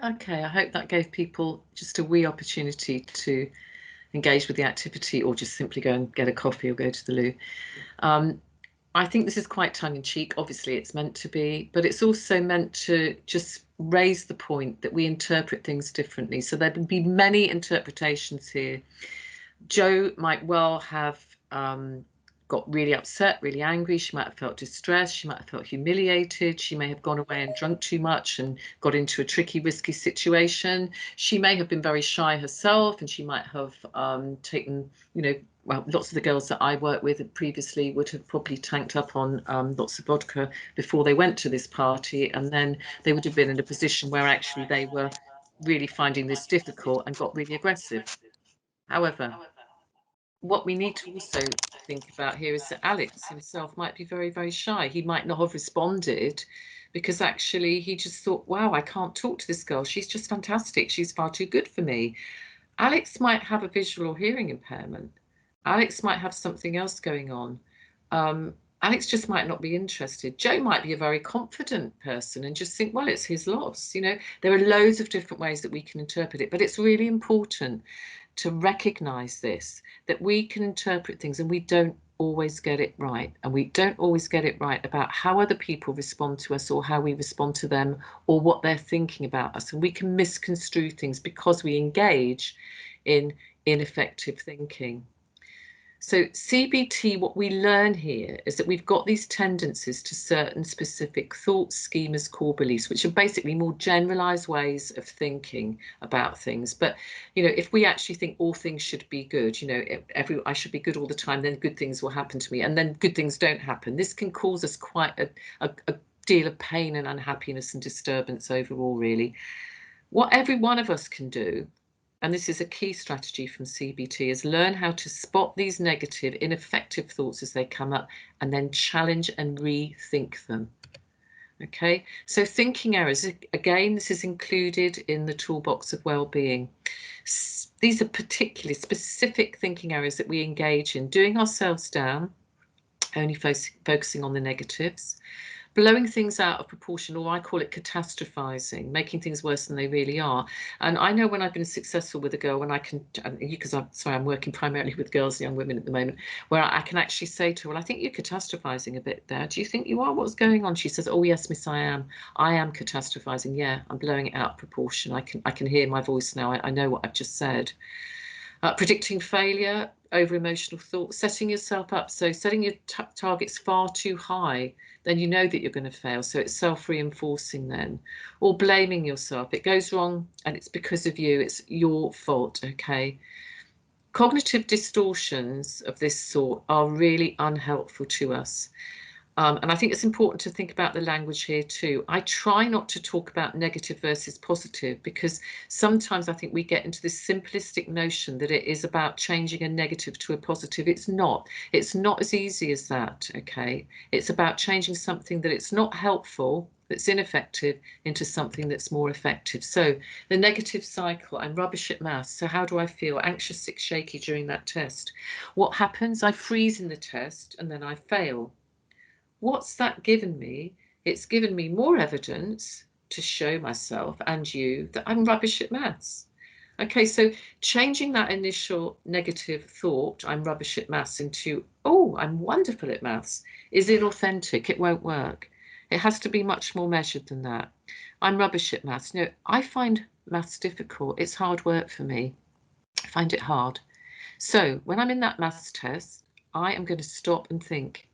Speaker 1: Okay, I hope that gave people just a wee opportunity to engage with the activity, or just simply go and get a coffee or go to the loo. I think this is quite tongue-in-cheek. Obviously, it's meant to be, but it's also meant to just raise the point that we interpret things differently. So there can be many interpretations here. Jo might well have got really upset, really angry. She might have felt distressed. She might have felt humiliated. She may have gone away and drunk too much and got into a tricky, risky situation. She may have been very shy herself, and she might have taken, well, lots of the girls that I worked with previously would have probably tanked up on lots of vodka before they went to this party, and then they would have been in a position where actually they were really finding this difficult and got really aggressive. However, what we need to also think about here is that Alex himself might be very, very shy. He might not have responded because actually he just thought, wow, I can't talk to this girl. She's just fantastic. She's far too good for me. Alex might have a visual or hearing impairment. Alex might have something else going on. Alex just might not be interested. Jo might be a very confident person and just think, well, it's his loss. There are loads of different ways that we can interpret it, but it's really important to recognize this, that we can interpret things and we don't always get it right. And we don't always get it right about how other people respond to us, or how we respond to them, or what they're thinking about us. And we can misconstrue things because we engage in ineffective thinking. So CBT, what we learn here is that we've got these tendencies to certain specific thoughts, schemas, core beliefs, which are basically more generalized ways of thinking about things. But, if we actually think all things should be good, I should be good all the time, then good things will happen to me, and then good things don't happen. This can cause us quite a deal of pain and unhappiness and disturbance overall, really. What every one of us can do, and this is a key strategy from CBT, is learn how to spot these negative, ineffective thoughts as they come up, and then challenge and rethink them. Okay, so thinking errors, again, this is included in the Toolbox of Wellbeing. These are particularly specific thinking errors that we engage in: doing ourselves down, only focusing on the negatives; blowing things out of proportion, or I call it catastrophizing, making things worse than they really are. And I know when I've been successful with a girl, when I can, because I'm working primarily with girls and young women at the moment, where I can actually say to her, well, I think you're catastrophizing a bit there. Do you think you are? What's going on? She says, oh yes, miss, I am. I am catastrophizing. Yeah, I'm blowing it out of proportion. I can hear my voice now. I know what I've just said. Predicting failure, over emotional thoughts, setting yourself up. So setting your targets far too high, then you know that you're going to fail. So it's self-reinforcing then. Or blaming yourself. It goes wrong and it's because of you. It's your fault, okay? Cognitive distortions of this sort are really unhelpful to us. And I think it's important to think about the language here too. I try not to talk about negative versus positive, because sometimes I think we get into this simplistic notion that it is about changing a negative to a positive. It's not. It's not as easy as that, okay? It's about changing something that it's not helpful, that's ineffective, into something that's more effective. So the negative cycle: I'm rubbish at maths. So how do I feel? Anxious, sick, shaky during that test. What happens? I freeze in the test and then I fail. What's that given me? It's given me more evidence to show myself and you that I'm rubbish at maths. Okay, so changing that initial negative thought, I'm rubbish at maths, into, oh, I'm wonderful at maths, is inauthentic. It won't work. It has to be much more measured than that. I'm rubbish at maths. I find maths difficult. It's hard work for me. I find it hard. So when I'm in that maths test, I am going to stop and think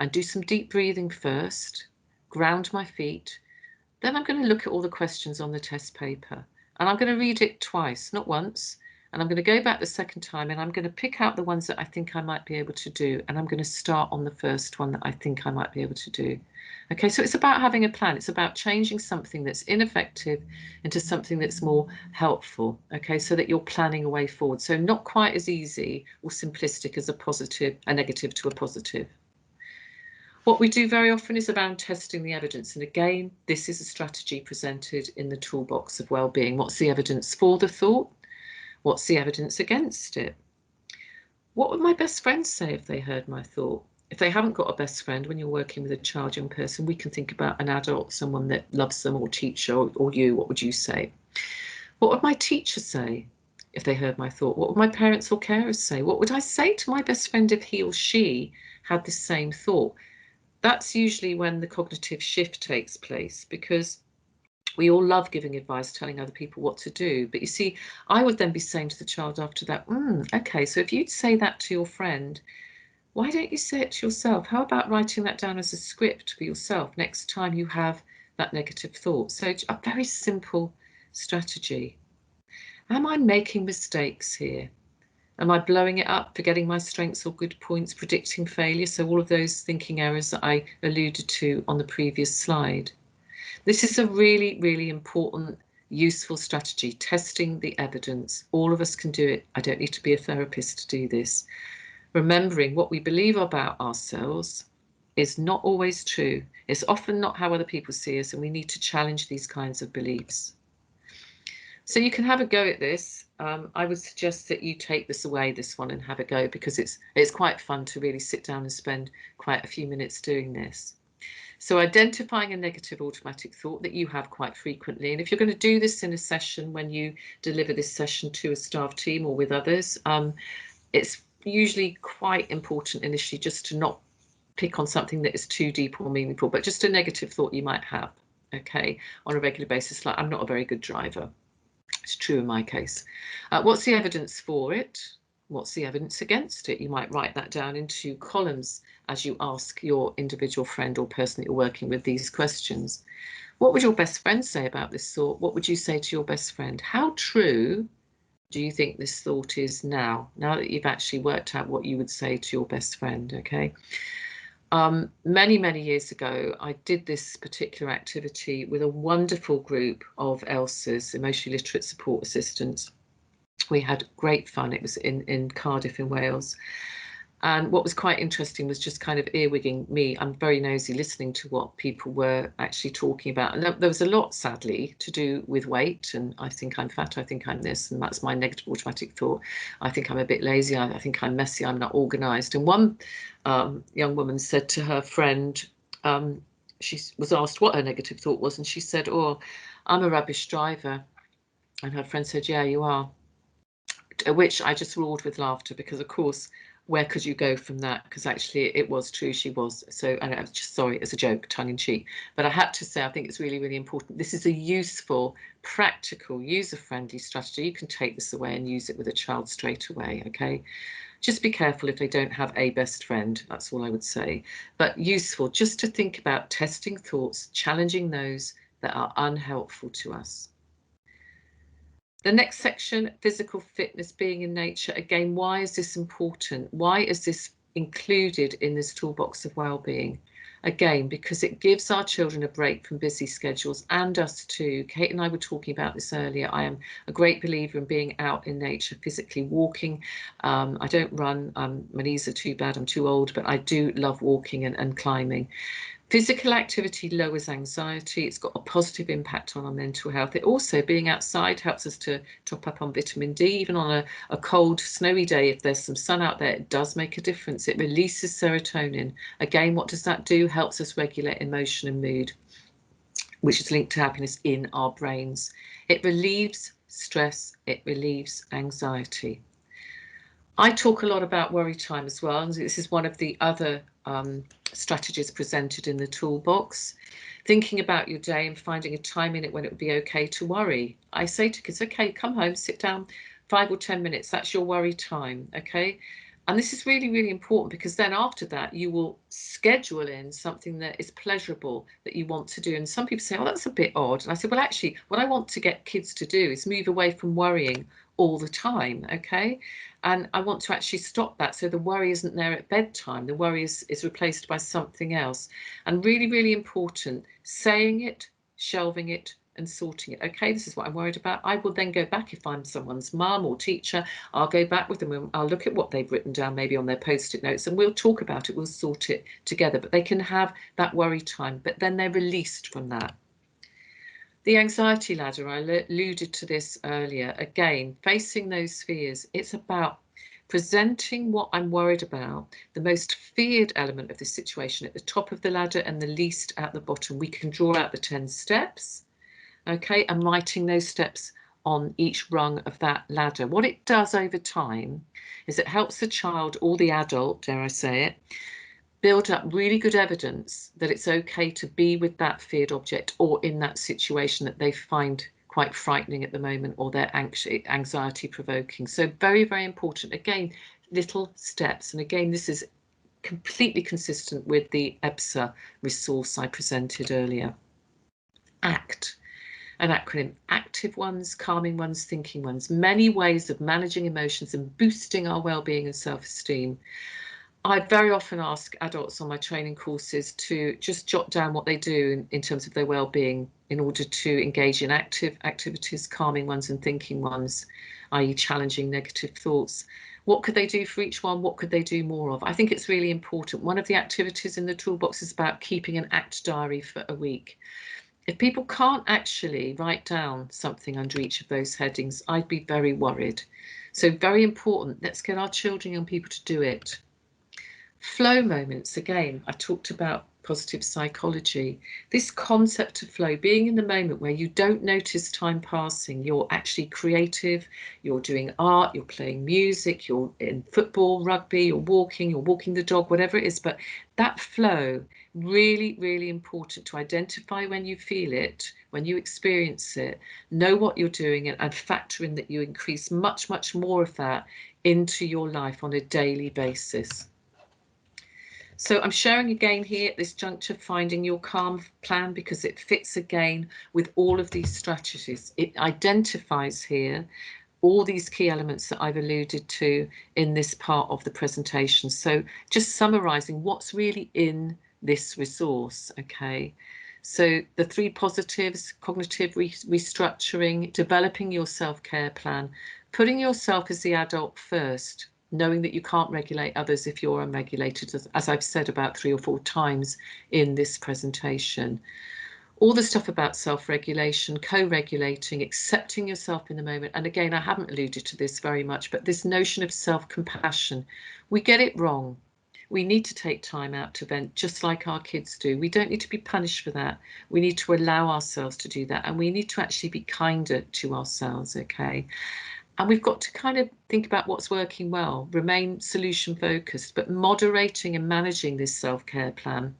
Speaker 1: and do some deep breathing first, ground my feet. Then I'm going to look at all the questions on the test paper, and I'm going to read it twice, not once. And I'm going to go back the second time, and I'm going to pick out the ones that I think I might be able to do. And I'm going to start on the first one that I think I might be able to do. Okay, so it's about having a plan. It's about changing something that's ineffective into something that's more helpful. Okay, so that you're planning a way forward. So not quite as easy or simplistic as a negative to a positive. What we do very often is around testing the evidence. And again, this is a strategy presented in the Toolbox of Wellbeing. What's the evidence for the thought? What's the evidence against it? What would my best friends say if they heard my thought? If they haven't got a best friend, when you're working with a child, young person, we can think about an adult, someone that loves them, or teacher, or you. What would you say? What would my teacher say if they heard my thought? What would my parents or carers say? What would I say to my best friend if he or she had the same thought? That's usually when the cognitive shift takes place, because we all love giving advice, telling other people what to do. But you see, I would then be saying to the child after that, okay, so if you'd say that to your friend, why don't you say it to yourself? How about writing that down as a script for yourself next time you have that negative thought? So a very simple strategy. Am I making mistakes here? Am I blowing it up, forgetting my strengths or good points, predicting failure? So all of those thinking errors that I alluded to on the previous slide. This is a really, really important, useful strategy, testing the evidence. All of us can do it. I don't need to be a therapist to do this. Remembering what we believe about ourselves is not always true. It's often not how other people see us, and we need to challenge these kinds of beliefs. So you can have a go at this. I would suggest that you take this away, this one, and have a go, because it's quite fun to really sit down and spend quite a few minutes doing this. So identifying a negative automatic thought that you have quite frequently. And if you're going to do this in a session, when you deliver this session to a staff team or with others, it's usually quite important initially just to not pick on something that is too deep or meaningful, but just a negative thought you might have, okay, on a regular basis, like I'm not a very good driver. It's true in my case. What's the evidence for it? What's the evidence against it? You might write that down into columns as you ask your individual friend or person that you're working with these questions. What would your best friend say about this thought? What would you say to your best friend? How true do you think this thought is now that you've actually worked out what you would say to your best friend? Okay. Many years ago, I did this particular activity with a wonderful group of ELSAs, emotionally literate support assistants. We had great fun. It was in Cardiff in Wales. And what was quite interesting was just kind of earwigging me. I'm very nosy, listening to what people were actually talking about. And there was a lot, sadly, to do with weight. And I think I'm fat, I think I'm this, and that's my negative automatic thought. I think I'm a bit lazy, I think I'm messy, I'm not organised. And one young woman said to her friend, she was asked what her negative thought was, and she said, oh, I'm a rubbish driver. And her friend said, yeah, you are. At which I just roared with laughter, because of course, where could you go from that? Because actually it was true, she was. So, and I was just, sorry, as a joke, tongue in cheek. But I had to say, I think it's really, really important. This is a useful, practical, user-friendly strategy. You can take this away and use it with a child straight away, okay? Just be careful if they don't have a best friend. That's all I would say. But useful, just to think about testing thoughts, challenging those that are unhelpful to us. The next section, physical fitness, being in nature. Again, why is this important? Why is this included in this toolbox of wellbeing? Again, because it gives our children a break from busy schedules, and us too. Kate and I were talking about this earlier. I am a great believer in being out in nature, physically walking. I don't run, my knees are too bad, I'm too old, but I do love walking and climbing. Physical activity lowers anxiety. It's got a positive impact on our mental health. It also, being outside, helps us to top up on vitamin D. Even on a cold, snowy day, if there's some sun out there, it does make a difference. It releases serotonin. Again, what does that do? Helps us regulate emotion and mood, which is linked to happiness in our brains. It relieves stress. It relieves anxiety. I talk a lot about worry time as well, and this is one of the other strategies presented in the toolbox. Thinking about your day and finding a time in it when it would be okay to worry. I say to kids, okay, come home, sit down, 5 or 10 minutes, that's your worry time, okay? And this is really, really important, because then after that, you will schedule in something that is pleasurable that you want to do. And some people say, oh, that's a bit odd. And I said, well, actually, what I want to get kids to do is move away from worrying all the time, okay? And I want to actually stop that, so the worry isn't there at bedtime. The worry is replaced by something else. And really, really important, saying it, shelving it, and sorting it. Okay, this is what I'm worried about. I will then go back, if I'm someone's mum or teacher, I'll go back with them and I'll look at what they've written down, maybe on their post-it notes, and we'll talk about it, we'll sort it together. But they can have that worry time, but then they're released from that. The anxiety ladder, I alluded to this earlier. Again, facing those fears, it's about presenting what I'm worried about, the most feared element of the situation at the top of the ladder and the least at the bottom. We can draw out the 10 steps, okay, and writing those steps on each rung of that ladder. What it does over time is it helps the child or the adult, dare I say it, build up really good evidence that it's okay to be with that feared object or in that situation that they find quite frightening at the moment, or they're anxiety provoking. So very, very important. Again, little steps. And again, this is completely consistent with the EBSA resource I presented earlier. ACT, an acronym: active ones, calming ones, thinking ones. Many ways of managing emotions and boosting our well-being and self-esteem. I very often ask adults on my training courses to just jot down what they do in terms of their well-being in order to engage in active activities, calming ones and thinking ones, i.e. challenging negative thoughts. What could they do for each one? What could they do more of? I think it's really important. One of the activities in the toolbox is about keeping an ACT diary for a week. If people can't actually write down something under each of those headings, I'd be very worried. So very important. Let's get our children and young people to do it. Flow moments, again, I talked about positive psychology. This concept of flow, being in the moment where you don't notice time passing, you're actually creative, you're doing art, you're playing music, you're in football, rugby, you're walking the dog, whatever it is. But that flow, really, really important to identify when you feel it, when you experience it, know what you're doing, and factor in that you increase much, much more of that into your life on a daily basis. So I'm sharing again here at this juncture, finding your calm plan, because it fits again with all of these strategies. It identifies here all these key elements that I've alluded to in this part of the presentation. So just summarising what's really in this resource, okay? So the 3 positives: cognitive restructuring, developing your self-care plan, putting yourself as the adult first, knowing that you can't regulate others if you're unregulated, as I've said about 3 or 4 times in this presentation. All the stuff about self-regulation, co-regulating, accepting yourself in the moment. And again, I haven't alluded to this very much, but this notion of self-compassion. We get it wrong. We need to take time out to vent, just like our kids do. We don't need to be punished for that. We need to allow ourselves to do that. And we need to actually be kinder to ourselves, okay? And we've got to kind of think about what's working well, remain solution focused, but moderating and managing this self-care plan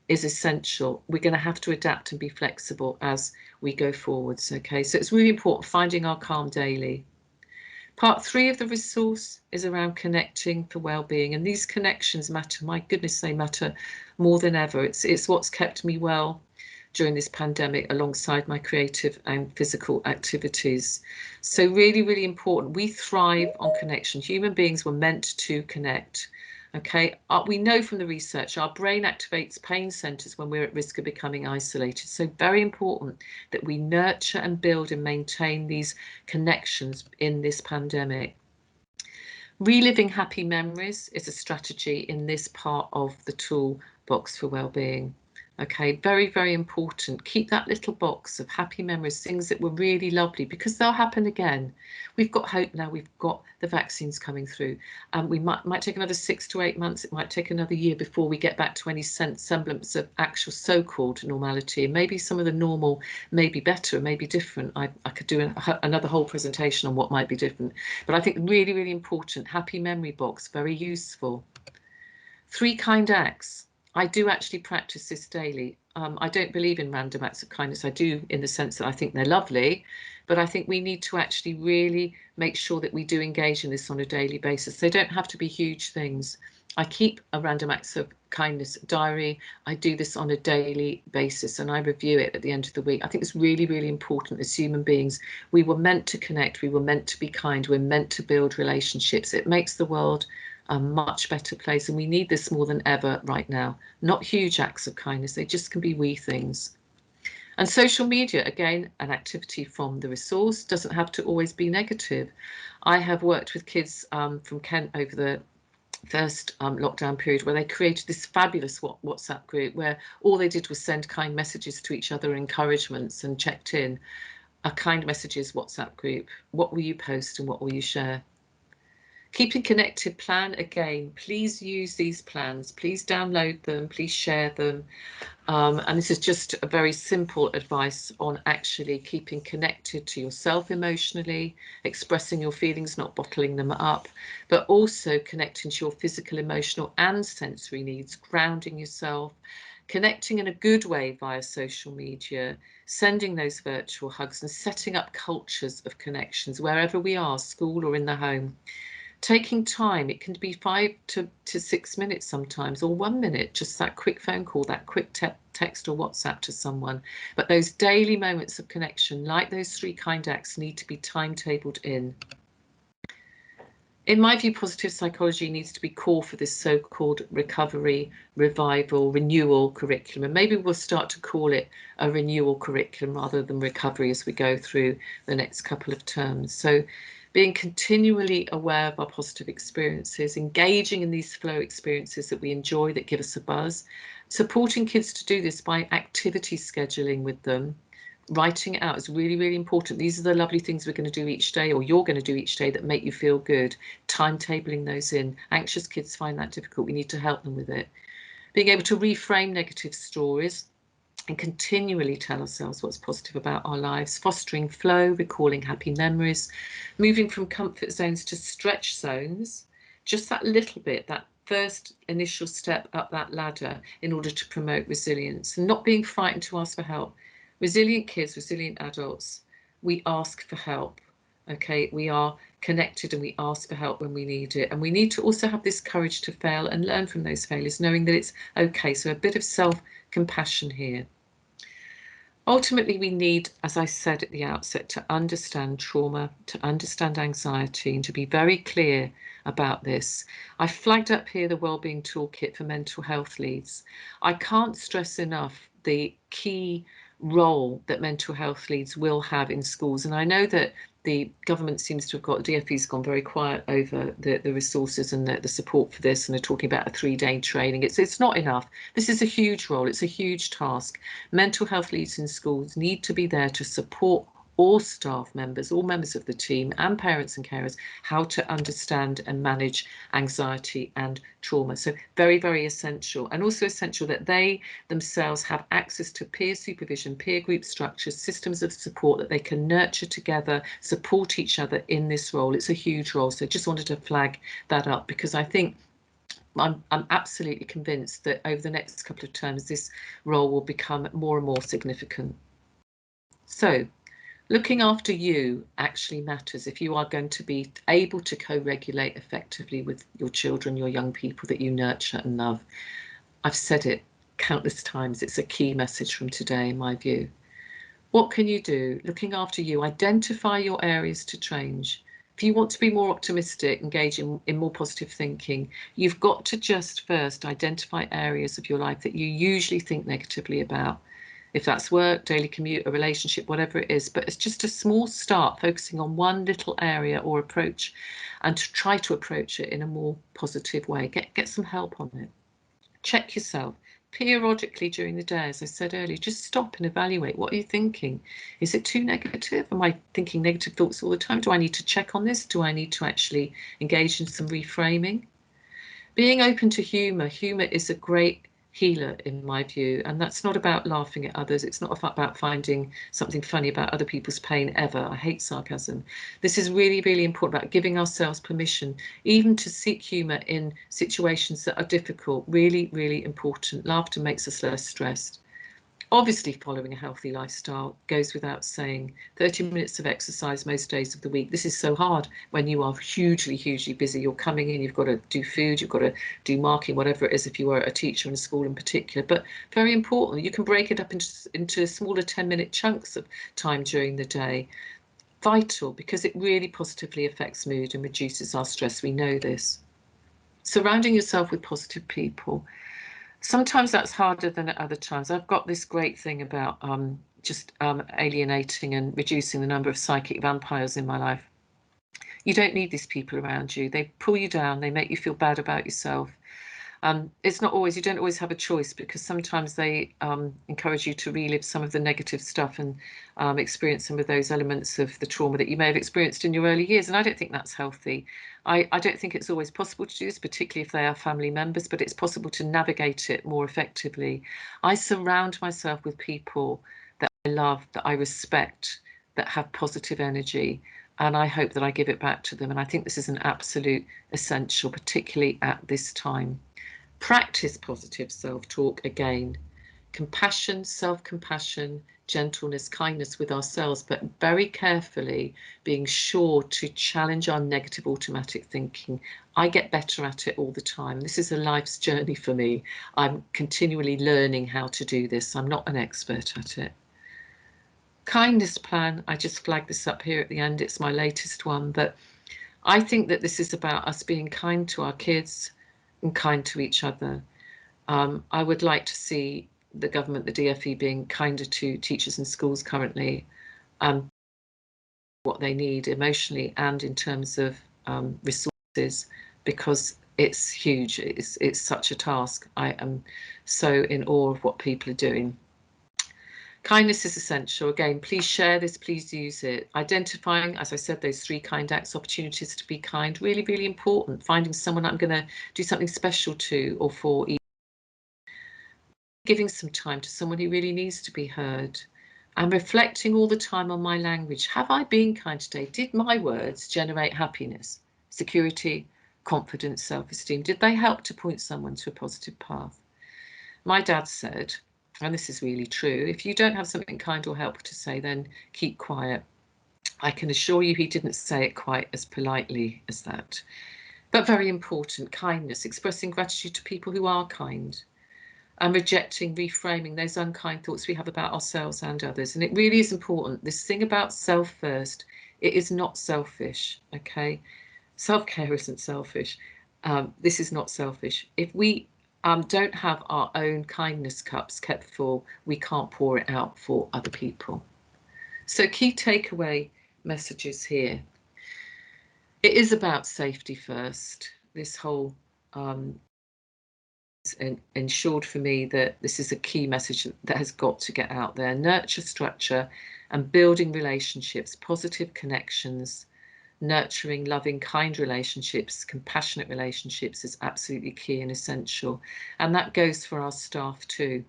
Speaker 1: is essential. We're going to have to adapt and be flexible as we go forwards, okay? So it's really important finding our calm daily. Part 3 of the resource is around connecting for well-being, and these connections matter. My goodness, they matter more than ever. It's what's kept me well during this pandemic, alongside my creative and physical activities. So really, really important. We thrive on connection. Human beings were meant to connect. Okay, we know from the research our brain activates pain centres when we're at risk of becoming isolated. So very important that we nurture and build and maintain these connections in this pandemic. Reliving happy memories is a strategy in this part of the toolbox for wellbeing. Okay, very, very important. Keep that little box of happy memories, things that were really lovely, because they'll happen again. We've got hope now. We've got the vaccines coming through. We might take another 6 to 8 months. It might take another year before we get back to any semblance of actual so-called normality. And maybe some of the normal may be better, may be different. I could do another whole presentation on what might be different. But I think really, really important. Happy memory box, very useful. 3 kind acts. I do actually practice this daily. I don't believe in random acts of kindness. I do, in the sense that I think they're lovely, but I think we need to actually really make sure that we do engage in this on a daily basis. They don't have to be huge things. I keep a random acts of kindness diary. I do this on a daily basis, and I review it at the end of the week. I think it's really, really important as human beings. We were meant to connect. We were meant to be kind. We're meant to build relationships. It makes the world a much better place, and we need this more than ever right now. Not huge acts of kindness, they just can be wee things. And social media, again, an activity from the resource, doesn't have to always be negative. I have worked with kids from Kent over the first lockdown period, where they created this fabulous WhatsApp group where all they did was send kind messages to each other, encouragements, and checked in. A kind messages WhatsApp group. What will you post and what will you share? Keeping Connected plan, again, please use these plans, please download them, please share them. And this is just a very simple advice on actually keeping connected to yourself emotionally, expressing your feelings, not bottling them up, but also connecting to your physical, emotional and sensory needs, grounding yourself, connecting in a good way via social media, sending those virtual hugs and setting up cultures of connections wherever we are, school or in the home. Taking time, it can be 5 to 6 minutes sometimes, or 1 minute, just that quick phone call, that quick text or WhatsApp to someone. But those daily moments of connection, like those 3 kind acts, need to be timetabled in. In my view, positive psychology needs to be core for this so-called recovery, revival, renewal curriculum. And maybe we'll start to call it a renewal curriculum rather than recovery as we go through the next couple of terms. So being continually aware of our positive experiences, engaging in these flow experiences that we enjoy, that give us a buzz, supporting kids to do this by activity scheduling with them. Writing it out is really, really important. These are the lovely things we're going to do each day, or you're going to do each day, that make you feel good. Timetabling those in. Anxious kids find that difficult. We need to help them with it. Being able to reframe negative stories and continually tell ourselves what's positive about our lives. Fostering flow, recalling happy memories, moving from comfort zones to stretch zones. Just that little bit, that first initial step up that ladder in order to promote resilience, and not being frightened to ask for help. Resilient kids, resilient adults, we ask for help. Okay, we are connected and we ask for help when we need it. And we need to also have this courage to fail and learn from those failures, knowing that it's okay. So a bit of self-compassion here. Ultimately, we need, as I said at the outset, to understand trauma, to understand anxiety, and to be very clear about this. I flagged up here the Wellbeing Toolkit for mental health leads. I can't stress enough the key role that mental health leads will have in schools. And I know that the government seems to have got, DfE's gone very quiet over the resources and the support for this, and they're talking about a 3-day training. It's not enough. This is a huge role. It's a huge task. Mental health leads in schools need to be there to support all staff members, all members of the team and parents and carers, how to understand and manage anxiety and trauma. So very, very essential, and also essential that they themselves have access to peer supervision, peer group structures, systems of support that they can nurture together, support each other in this role. It's a huge role. So just wanted to flag that up, because I think I'm absolutely convinced that over the next couple of terms, this role will become more and more significant. So looking after you actually matters if you are going to be able to co-regulate effectively with your children, your young people that you nurture and love. I've said it countless times. It's a key message from today, in my view. What can you do? Looking after you, identify your areas to change. If you want to be more optimistic, engage in more positive thinking, you've got to just first identify areas of your life that you usually think negatively about. If that's work, daily commute, a relationship, whatever it is, but it's just a small start, focusing on one little area or approach, and to try to approach it in a more positive way. Get some help on it. Check yourself periodically during the day. As I said earlier, just stop and evaluate. What are you thinking? Is it too negative? Am I thinking negative thoughts all the time? Do I need to check on this? Do I need to actually engage in some reframing? Being open to humour. Humour is a great healer, in my view, and that's not about laughing at others. It's not about finding something funny about other people's pain ever. I hate sarcasm. This is really, really important, about giving ourselves permission even to seek humour in situations that are difficult. Really, really important. Laughter makes us less stressed. Obviously, following a healthy lifestyle goes without saying. 30 minutes of exercise most days of the week. This is so hard when you are hugely, hugely busy. You're coming in, you've got to do food, you've got to do marking, whatever it is, if you are a teacher in a school in particular. But very important, you can break it up into smaller 10-minute chunks of time during the day. Vital, because it really positively affects mood and reduces our stress. We know this. Surrounding yourself with positive people. Sometimes that's harder than at other times. I've got this great thing about just alienating and reducing the number of psychic vampires in my life. You don't need these people around you. They pull you down. They make you feel bad about yourself. It's not always, you don't always have a choice, because sometimes they encourage you to relive some of the negative stuff and experience some of those elements of the trauma that you may have experienced in your early years. And I don't think that's healthy. I don't think it's always possible to do this, particularly if they are family members, but it's possible to navigate it more effectively. I surround myself with people that I love, that I respect, that have positive energy, and I hope that I give it back to them. And I think this is an absolute essential, particularly at this time. Practice positive self-talk again. Compassion, self-compassion, gentleness, kindness with ourselves, but very carefully being sure to challenge our negative automatic thinking. I get better at it all the time. This is a life's journey for me. I'm continually learning how to do this. I'm not an expert at it. Kindness plan, I just flagged this up here at the end. It's my latest one, but I think that this is about us being kind to our kids and kind to each other. I would like to see the government, the DfE, being kinder to teachers in schools currently, what they need emotionally and in terms of resources, because it's huge. It's such a task. I am so in awe of what people are doing. Kindness is essential. Again, please share this, please use it. Identifying, as I said, those 3 kind acts, opportunities to be kind, really, really important. Finding someone I'm going to do something special to or for. Giving some time to someone who really needs to be heard. And reflecting all the time on my language. Have I been kind today? Did my words generate happiness, security, confidence, self-esteem? Did they help to point someone to a positive path? My dad said, and this is really true, if you don't have something kind or helpful to say, then keep quiet. I can assure you he didn't say it quite as politely as that. But very important, kindness, expressing gratitude to people who are kind, and rejecting, reframing those unkind thoughts we have about ourselves and others. And it really is important, this thing about self first, it is not selfish, okay? Self-care isn't selfish. This is not selfish. If we don't have our own kindness cups kept full, we can't pour it out for other people. So key takeaway messages here. It is about safety first. This whole ensured for me that this is a key message that has got to get out there. Nurture structure and building relationships, positive connections, nurturing, loving, kind relationships, compassionate relationships is absolutely key and essential. And that goes for our staff too.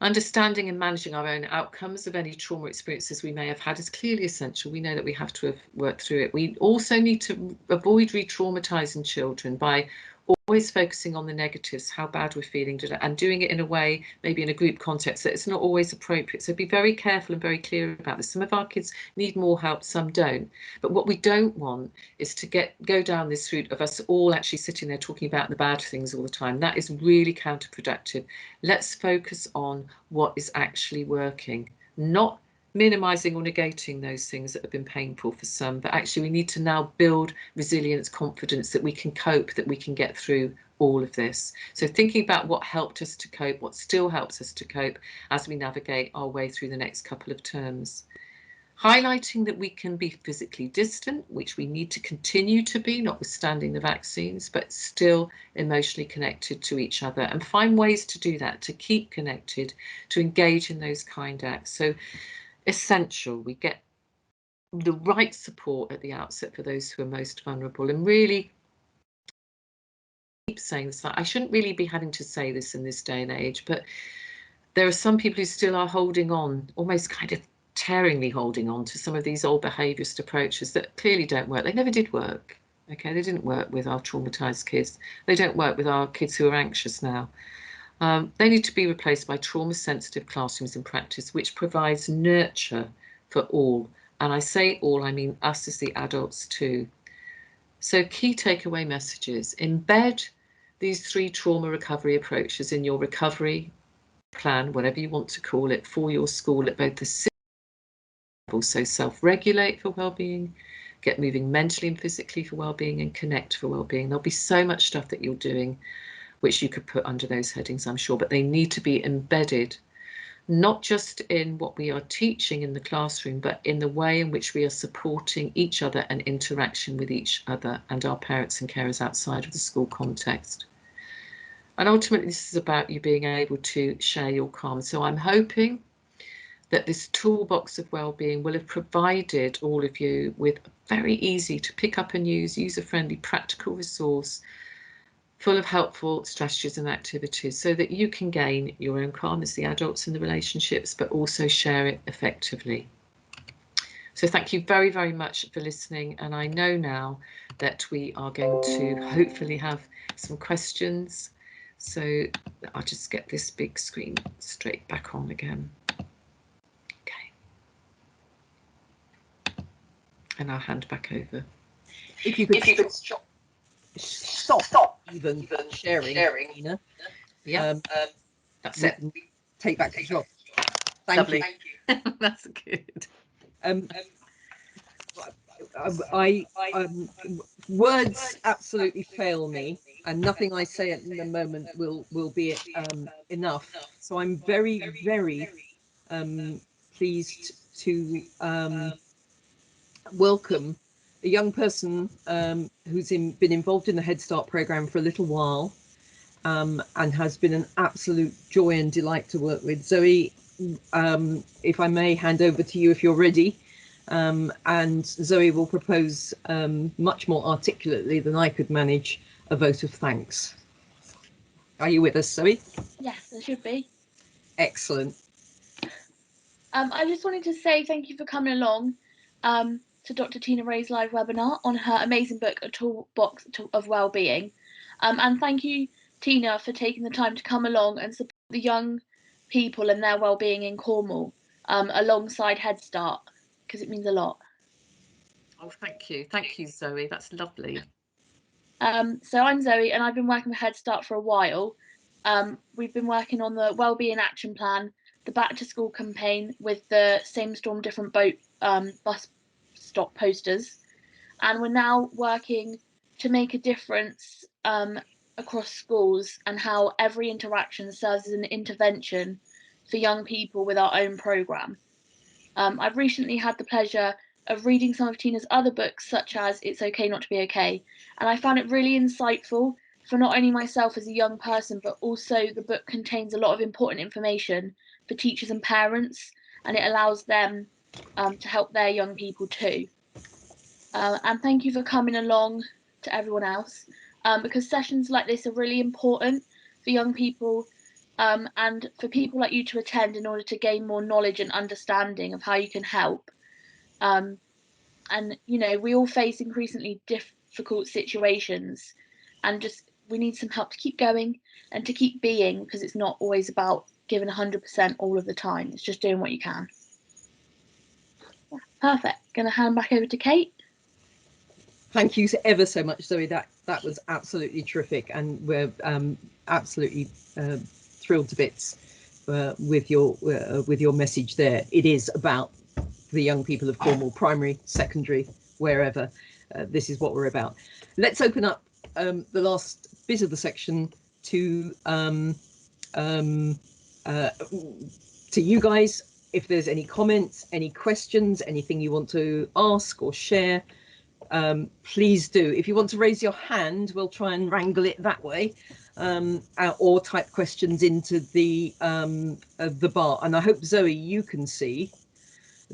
Speaker 1: Understanding and managing our own outcomes of any trauma experiences we may have had is clearly essential. We know that we have to have worked through it. We also need to avoid re-traumatizing children by always focusing on the negatives, how bad we're feeling, and doing it in a way, maybe in a group context, that it's not always appropriate. So be very careful and very clear about this. Some of our kids need more help, some don't. But what we don't want is to go down this route of us all actually sitting there talking about the bad things all the time. That is really counterproductive. Let's focus on what is actually working, not minimizing or negating those things that have been painful for some, but actually we need to now build resilience, confidence that we can cope, that we can get through all of this. So thinking about what helped us to cope, what still helps us to cope as we navigate our way through the next couple of terms. Highlighting that we can be physically distant, which we need to continue to be, notwithstanding the vaccines, but still emotionally connected to each other, and find ways to do that, to keep connected, to engage in those kind acts. So essential we get the right support at the outset for those who are most vulnerable. And really keep saying this, I shouldn't really be having to say this in this day and age, but there are some people who still are holding on, almost kind of tearingly holding on to some of these old behaviourist approaches that clearly don't work. They never did work. Okay, they didn't work with our traumatized kids. They don't work with our kids who are anxious now. They need to be replaced by trauma-sensitive classrooms in practice, which provides nurture for all. And I say all, I mean us as the adults too. So key takeaway messages: embed these 3 trauma recovery approaches in your recovery plan, whatever you want to call it, for your school at both the level. So self-regulate for well-being, get moving mentally and physically for well-being, and connect for well-being. There'll be so much stuff that you're doing which you could put under those headings, I'm sure, but they need to be embedded, not just in what we are teaching in the classroom, but in the way in which we are supporting each other and interaction with each other and our parents and carers outside of the school context. And ultimately, this is about you being able to share your calm. So I'm hoping that this toolbox of wellbeing will have provided all of you with a very easy to pick up and use, user-friendly, practical resource full of helpful strategies and activities so that you can gain your own calm as the adults in the relationships, but also share it effectively. So thank you very, very much for listening. And I know now that we are going to hopefully have some questions. So I'll just get this big screen straight back on again. Okay. And I'll hand back over.
Speaker 2: If you could stop even sharing, Tina.
Speaker 1: Yeah, that's it.
Speaker 2: Take back control. Thank
Speaker 1: Lovely.
Speaker 2: you.
Speaker 1: That's good.
Speaker 2: Words absolutely fail me, and nothing I say at the moment will be enough. So I'm very, very pleased to welcome a young person who's been involved in the Head Start program for a little while, and has been an absolute joy and delight to work with. Zoe, if I may hand over to you if you're ready. And Zoe will propose much more articulately than I could manage a vote of thanks. Are you with us, Zoe?
Speaker 3: Yes, I should be.
Speaker 2: Excellent.
Speaker 3: I just wanted to say thank you for coming along to Dr. Tina Rae's live webinar on her amazing book, A Toolbox of Wellbeing. And thank you, Tina, for taking the time to come along and support the young people and their wellbeing in Cornwall alongside Head Start, because it means a lot.
Speaker 1: Oh, thank you. Thank you, Zoe. That's lovely.
Speaker 3: So I'm Zoe, and I've been working with Head Start for a while. We've been working on the Wellbeing Action Plan, the Back to School campaign with the Same Storm Different Boat bus stop posters, and we're now working to make a difference across schools and how every interaction serves as an intervention for young people with our own programme. I've recently had the pleasure of reading some of Tina's other books, such as It's Okay Not to Be Okay, and I found it really insightful for not only myself as a young person, but also the book contains a lot of important information for teachers and parents, and it allows them to help their young people too. And thank you for coming along to everyone else, because sessions like this are really important for young people and for people like you to attend in order to gain more knowledge and understanding of how you can help. And, you know, we all face increasingly difficult situations, and just we need some help to keep going and to keep being, because it's not always about giving 100% all of the time. It's just doing what you can. Yeah, perfect. Going to hand back over to Kate.
Speaker 2: Thank you ever so much, Zoe. That was absolutely terrific, and we're absolutely thrilled to bits with your message there. It is about the young people of Cornwall, primary, secondary, wherever. This is what we're about. Let's open up the last bit of the section to you guys. If there's any comments, any questions, anything you want to ask or share, please do. If you want to raise your hand, we'll try and wrangle it that way, or type questions into the bar. And I hope, Zoe, you can see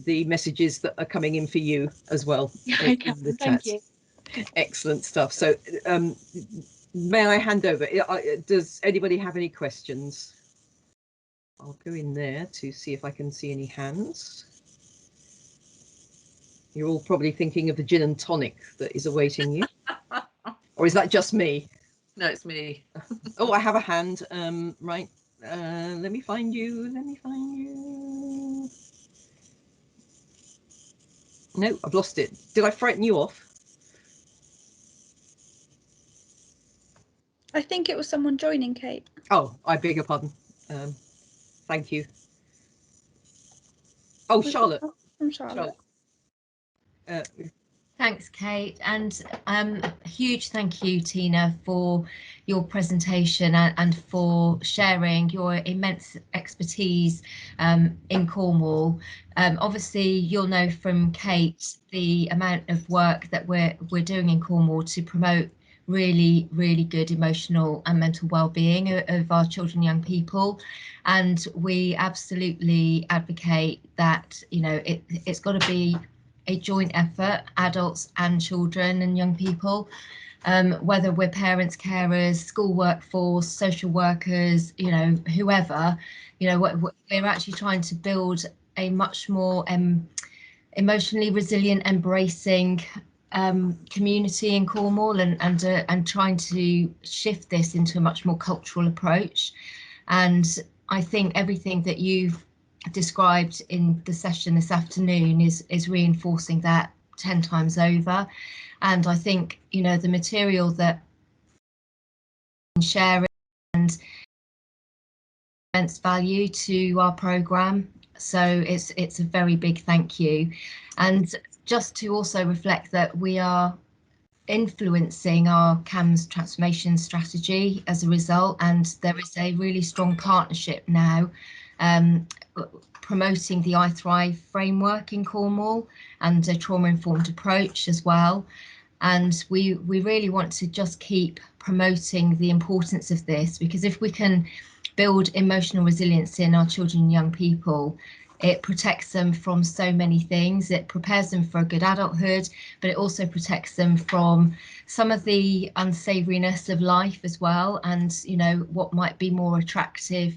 Speaker 2: the messages that are coming in for you as well.
Speaker 3: Yeah, I can. Thank you.
Speaker 2: Excellent stuff. So may I hand over? Does anybody have any questions? I'll go in there to see if I can see any hands. You're all probably thinking of the gin and tonic that is awaiting you. Or is that just me?
Speaker 1: No, it's me.
Speaker 2: Oh, I have a hand. Right. Let me find you. Let me find you. No, I've lost it. Did I frighten you off?
Speaker 4: I think it was someone joining, Kate.
Speaker 2: Oh, I beg your pardon. Thank you. Oh, Charlotte.
Speaker 4: I'm Charlotte.
Speaker 5: Thanks, Kate, and a huge thank you, Tina, for your presentation and for sharing your immense expertise in Cornwall. Obviously, you'll know from Kate the amount of work that we're doing in Cornwall to promote really, really good emotional and mental well-being of our children and young people. And we absolutely advocate that, you know, it's got to be a joint effort, adults and children and young people, whether we're parents, carers, school workforce, social workers, you know, whoever, you know, we're actually trying to build a much more emotionally resilient, embracing community in Cornwall, and trying to shift this into a much more cultural approach. And I think everything that you've described in the session this afternoon is reinforcing that 10 times over. And I think, you know, the material that sharing and immense value to our programme. So it's a very big thank you. And just to also reflect that we are influencing our CAMS transformation strategy as a result, and there is a really strong partnership now promoting the I Thrive framework in Cornwall and a trauma-informed approach as well. And we really want to just keep promoting the importance of this, because if we can build emotional resilience in our children and young people, it protects them from so many things. It prepares them for a good adulthood, but it also protects them from some of the unsavouriness of life as well, and, you know, what might be more attractive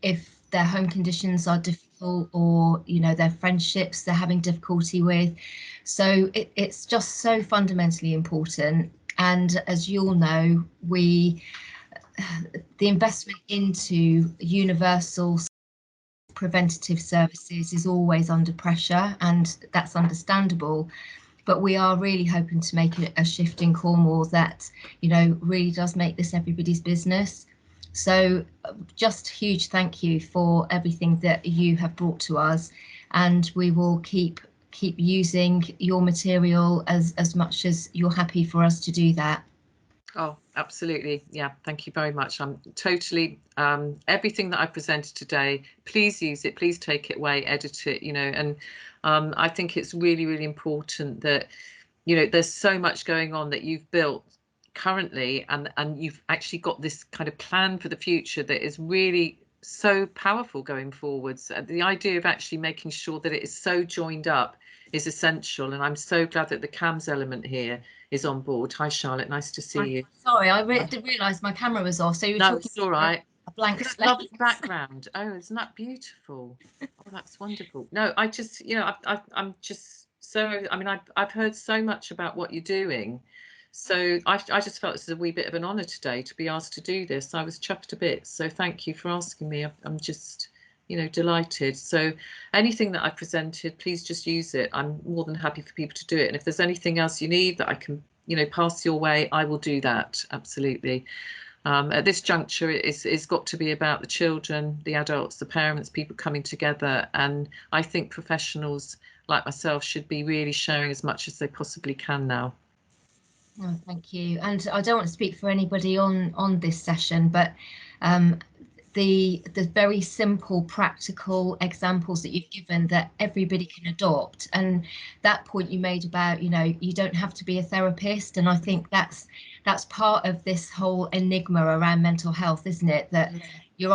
Speaker 5: if their home conditions are difficult, or, you know, their friendships they're having difficulty with. So it's just so fundamentally important. And as you all know, the investment into universal preventative services is always under pressure, and that's understandable. But we are really hoping to make a shift in Cornwall that, you know, really does make this everybody's business. So just huge thank you for everything that you have brought to us, and we will keep using your material as much as you're happy for us to do that.
Speaker 1: Oh, absolutely. Yeah, thank you very much. I'm totally, everything that I presented today, please use it, please take it away, edit it, you know, and I think it's really, really important that, you know, there's so much going on that you've built currently, and you've actually got this kind of plan for the future that is really so powerful going forwards. The idea of actually making sure that it is so joined up is essential, and I'm so glad that the CAMS element here is on board. Hi Charlotte, nice to see you.
Speaker 5: Sorry, I didn't realise my camera was off, so you were
Speaker 1: No,
Speaker 5: talking
Speaker 1: it's all right.
Speaker 5: a blank
Speaker 1: Look at
Speaker 5: slate.
Speaker 1: that lovely background. Oh, isn't that beautiful? Oh, that's wonderful. No, I just, you know, I'm just so, I mean, I've heard so much about what you're doing. So I just felt this is a wee bit of an honour today to be asked to do this. I was chuffed a bit. So thank you for asking me. I'm just, you know, delighted. So anything that I presented, please just use it. I'm more than happy for people to do it. And if there's anything else you need that I can, you know, pass your way, I will do that. Absolutely. At this juncture, it's got to be about the children, the adults, the parents, people coming together. And I think professionals like myself should be really sharing as much as they possibly can now.
Speaker 5: Oh, thank you. And I don't want to speak for anybody on this session, but the very simple, practical examples that you've given that everybody can adopt, and that point you made about, you know, you don't have to be a therapist, and I think that's part of this whole enigma around mental health, isn't it? That you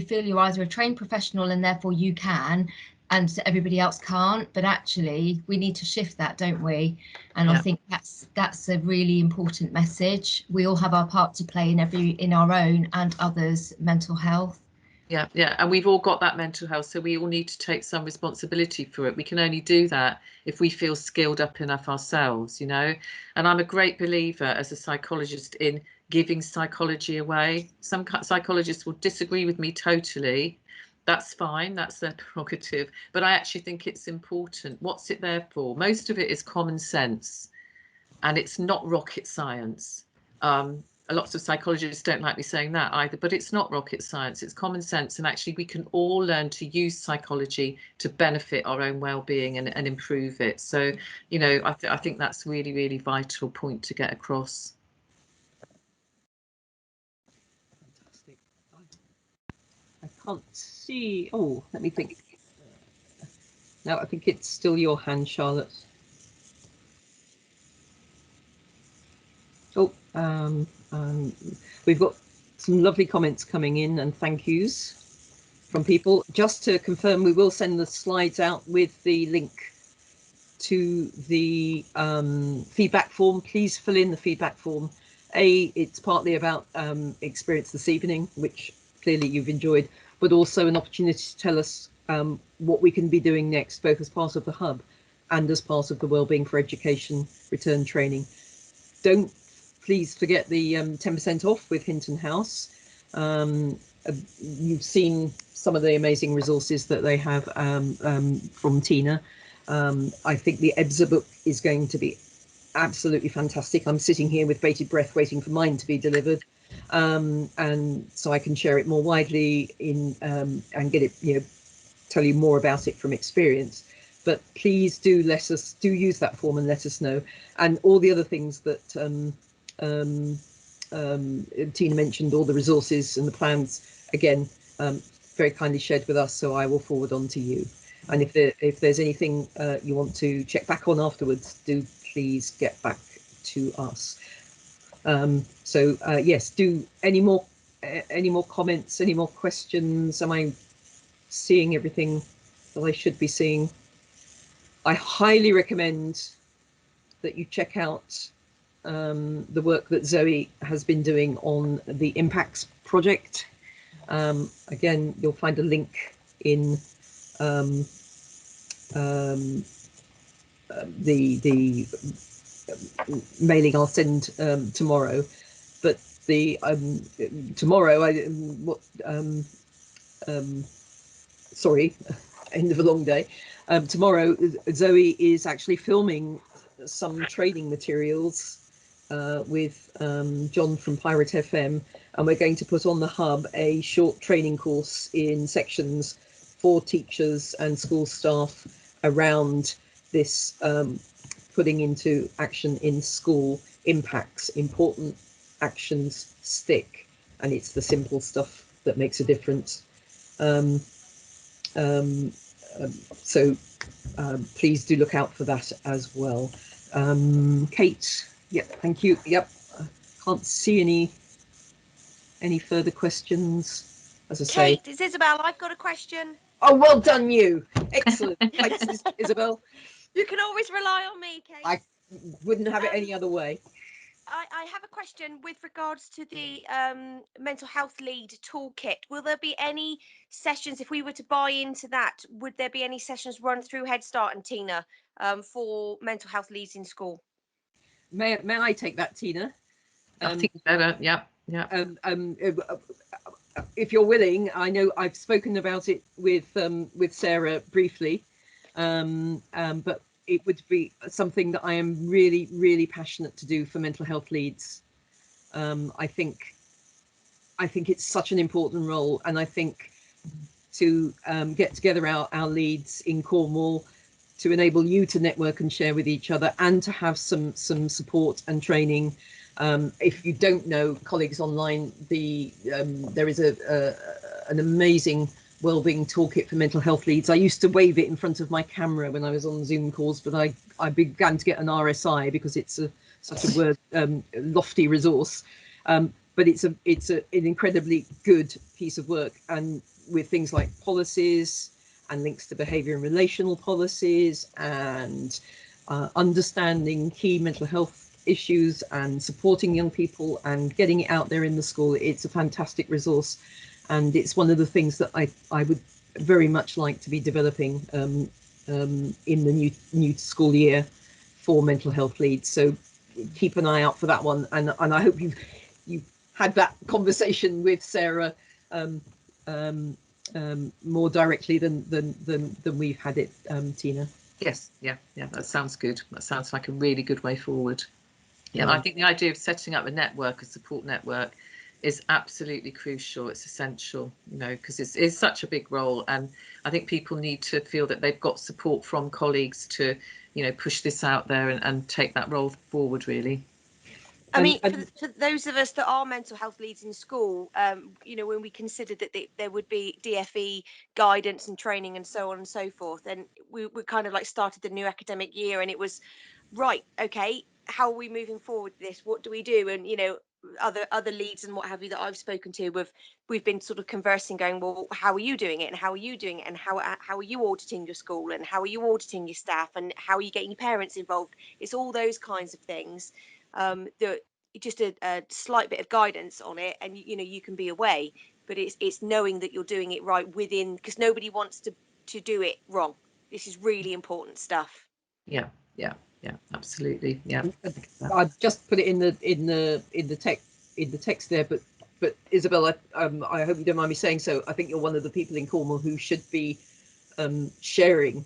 Speaker 5: feel you're either a trained professional and therefore you can, and everybody else can't, but actually we need to shift that, don't we? And I think that's a really important message. We all have our part to play in our own and others' mental health.
Speaker 1: Yeah, and we've all got that mental health, so we all need to take some responsibility for it. We can only do that if we feel skilled up enough ourselves, you know. And I'm a great believer as a psychologist in giving psychology away. Some psychologists will disagree with me totally. That's fine, that's their prerogative, but I actually think it's important. What's it there for? Most of it is common sense, and it's not rocket science. Lots of psychologists don't like me saying that either, but it's not rocket science, it's common sense. And actually we can all learn to use psychology to benefit our own well-being and improve it. So, you know, I think that's really, really vital point to get across.
Speaker 2: Fantastic. I can't see. Oh, let me think. No, I think it's still your hand, Charlotte. We've got some lovely comments coming in and thank yous from people. Just to confirm, we will send the slides out with the link to the feedback form. Please fill in the feedback form. It's partly about experience this evening, which clearly you've enjoyed, but also an opportunity to tell us what we can be doing next, both as part of the hub and as part of the Wellbeing for Education return training. Don't please forget the 10% off with Hinton House. You've seen some of the amazing resources that they have from Tina. I think the EBSA book is going to be absolutely fantastic. I'm sitting here with bated breath waiting for mine to be delivered, and so I can share it more widely in and get it, tell you more about it from experience. But please do use that form and let us know. And all the other things that Tina mentioned, all the resources and the plans, again, very kindly shared with us, so I will forward on to you. And if there's anything you want to check back on afterwards, do please get back to us. Yes, do any more comments, any more questions? Am I seeing everything that I should be seeing? I highly recommend that you check out the work that Zoe has been doing on the Impacts project. Again, you'll find a link in the mailing I'll send tomorrow. But the tomorrow, sorry, end of a long day. Tomorrow, Zoe is actually filming some training materials with John from Pirate FM, and we're going to put on the hub a short training course in sections for teachers and school staff around this putting into action in school impacts. Important actions stick, and it's the simple stuff that makes a difference. Please do look out for that as well. Kate, yep, thank you. Yep, can't see any further questions. As I say,
Speaker 6: Kate, it's Isabel. I've got a question.
Speaker 2: Oh, well done, you. Excellent. Thanks, Isabel.
Speaker 6: You can always rely on me, Kate.
Speaker 2: I wouldn't have it any other way.
Speaker 6: I have a question with regards to the mental health lead toolkit. Will there be any sessions, if we were to buy into that, would there be any sessions run through Head Start and Tina for mental health leads in school?
Speaker 2: May I take that, Tina?
Speaker 1: I think better. Yeah.
Speaker 2: If you're willing, I know I've spoken about it with Sarah briefly, but it would be something that I am really, really passionate to do for mental health leads. I think it's such an important role, and I think to get together our leads in Cornwall to enable you to network and share with each other, and to have some support and training. If you don't know, colleagues online, there is an amazing wellbeing toolkit for mental health leads. I used to wave it in front of my camera when I was on Zoom calls, but I began to get an RSI because it's such a lofty resource. But it's an incredibly good piece of work, and with things like policies and links to behaviour and relational policies, and understanding key mental health issues and supporting young people and getting it out there in the school. It's a fantastic resource, and it's one of the things that I would very much like to be developing in the new school year for mental health leads. So keep an eye out for that one, and I hope you had that conversation with Sarah more directly than we've had it, Tina.
Speaker 1: Yes, yeah, that sounds good. That sounds like a really good way forward. Yeah, I think the idea of setting up a network, a support network, is absolutely crucial. It's essential, because it's such a big role, and I think people need to feel that they've got support from colleagues to, push this out there and take that role forward, really.
Speaker 6: I mean, for those of us that are mental health leads in school, when we considered that there would be DFE guidance and training and so on and so forth, and we kind of like started the new academic year, and it was right, okay, how are we moving forward with this? What do we do? And, you know, other leads and what have you that I've spoken to, we've been sort of conversing, going, well, how are you doing it, and how are you doing it, and how are you auditing your school, and how are you auditing your staff, and how are you getting your parents involved? It's all those kinds of things that just a slight bit of guidance on it, and you know, you can be away, but it's knowing that you're doing it right within, because nobody wants to do it wrong. This is really important stuff.
Speaker 1: Yeah, yeah, yeah, absolutely. Yeah.
Speaker 2: I've just put it in the text there, but Isabel, I hope you don't mind me saying so. I think you're one of the people in Cornwall who should be sharing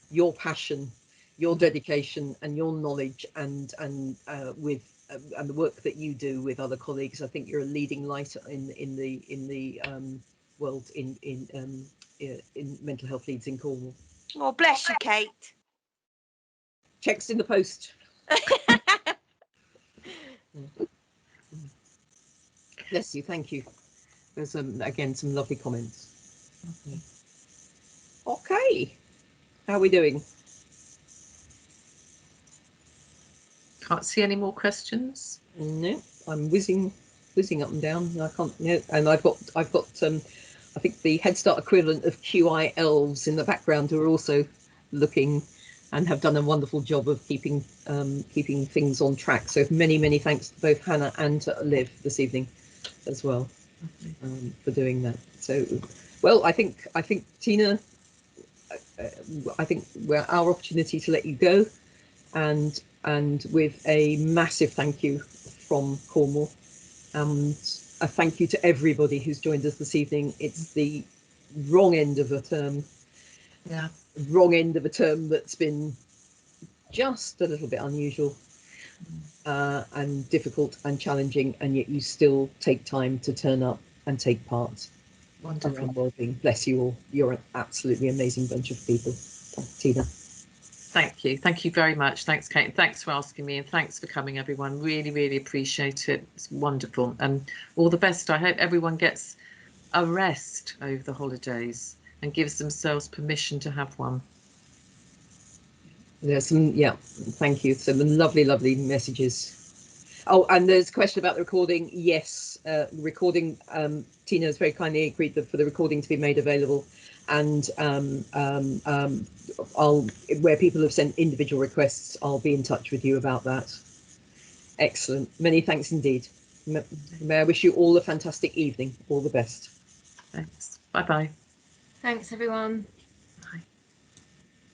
Speaker 2: your passion, your dedication, and your knowledge, and with and the work that you do with other colleagues. I think you're a leading light in the world in mental health leads in Cornwall.
Speaker 6: Oh, bless you, Kate.
Speaker 2: Checks in the post. Bless you. Thank you. There's again some lovely comments. Okay, how are we doing?
Speaker 1: Can't see any more questions.
Speaker 2: No, I'm whizzing up and down. I can't. No, and I've got I think the Head Start equivalent of QI elves in the background who are also looking and have done a wonderful job of keeping things on track. So many thanks to both Hannah and to Liv this evening as well for doing that. So, well, I think Tina, I think we're our opportunity to let you go, and with a massive thank you from Cornwall, and a thank you to everybody who's joined us this evening. It's the wrong end of a term.
Speaker 1: Yeah.
Speaker 2: Wrong end of a term that's been just a little bit unusual and difficult and challenging, and yet you still take time to turn up and take part.
Speaker 1: Wonderful.
Speaker 2: Around wellbeing. Bless you all. You're an absolutely amazing bunch of people. Tina.
Speaker 1: Thank you. Thank you very much. Thanks, Kate. Thanks for asking me, and thanks for coming, everyone. Really appreciate it. It's wonderful. And all the best. I hope everyone gets a rest over the holidays and gives themselves permission to have one.
Speaker 2: There's some, yeah, thank you. Some lovely messages. Oh, and there's a question about the recording. Yes, recording. Tina has very kindly agreed that for the recording to be made available, and I'll, where people have sent individual requests, I'll be in touch with you about that. Excellent. Many thanks indeed. May I wish you all a fantastic evening. All the best.
Speaker 1: Thanks. Bye-bye.
Speaker 5: Thanks, everyone.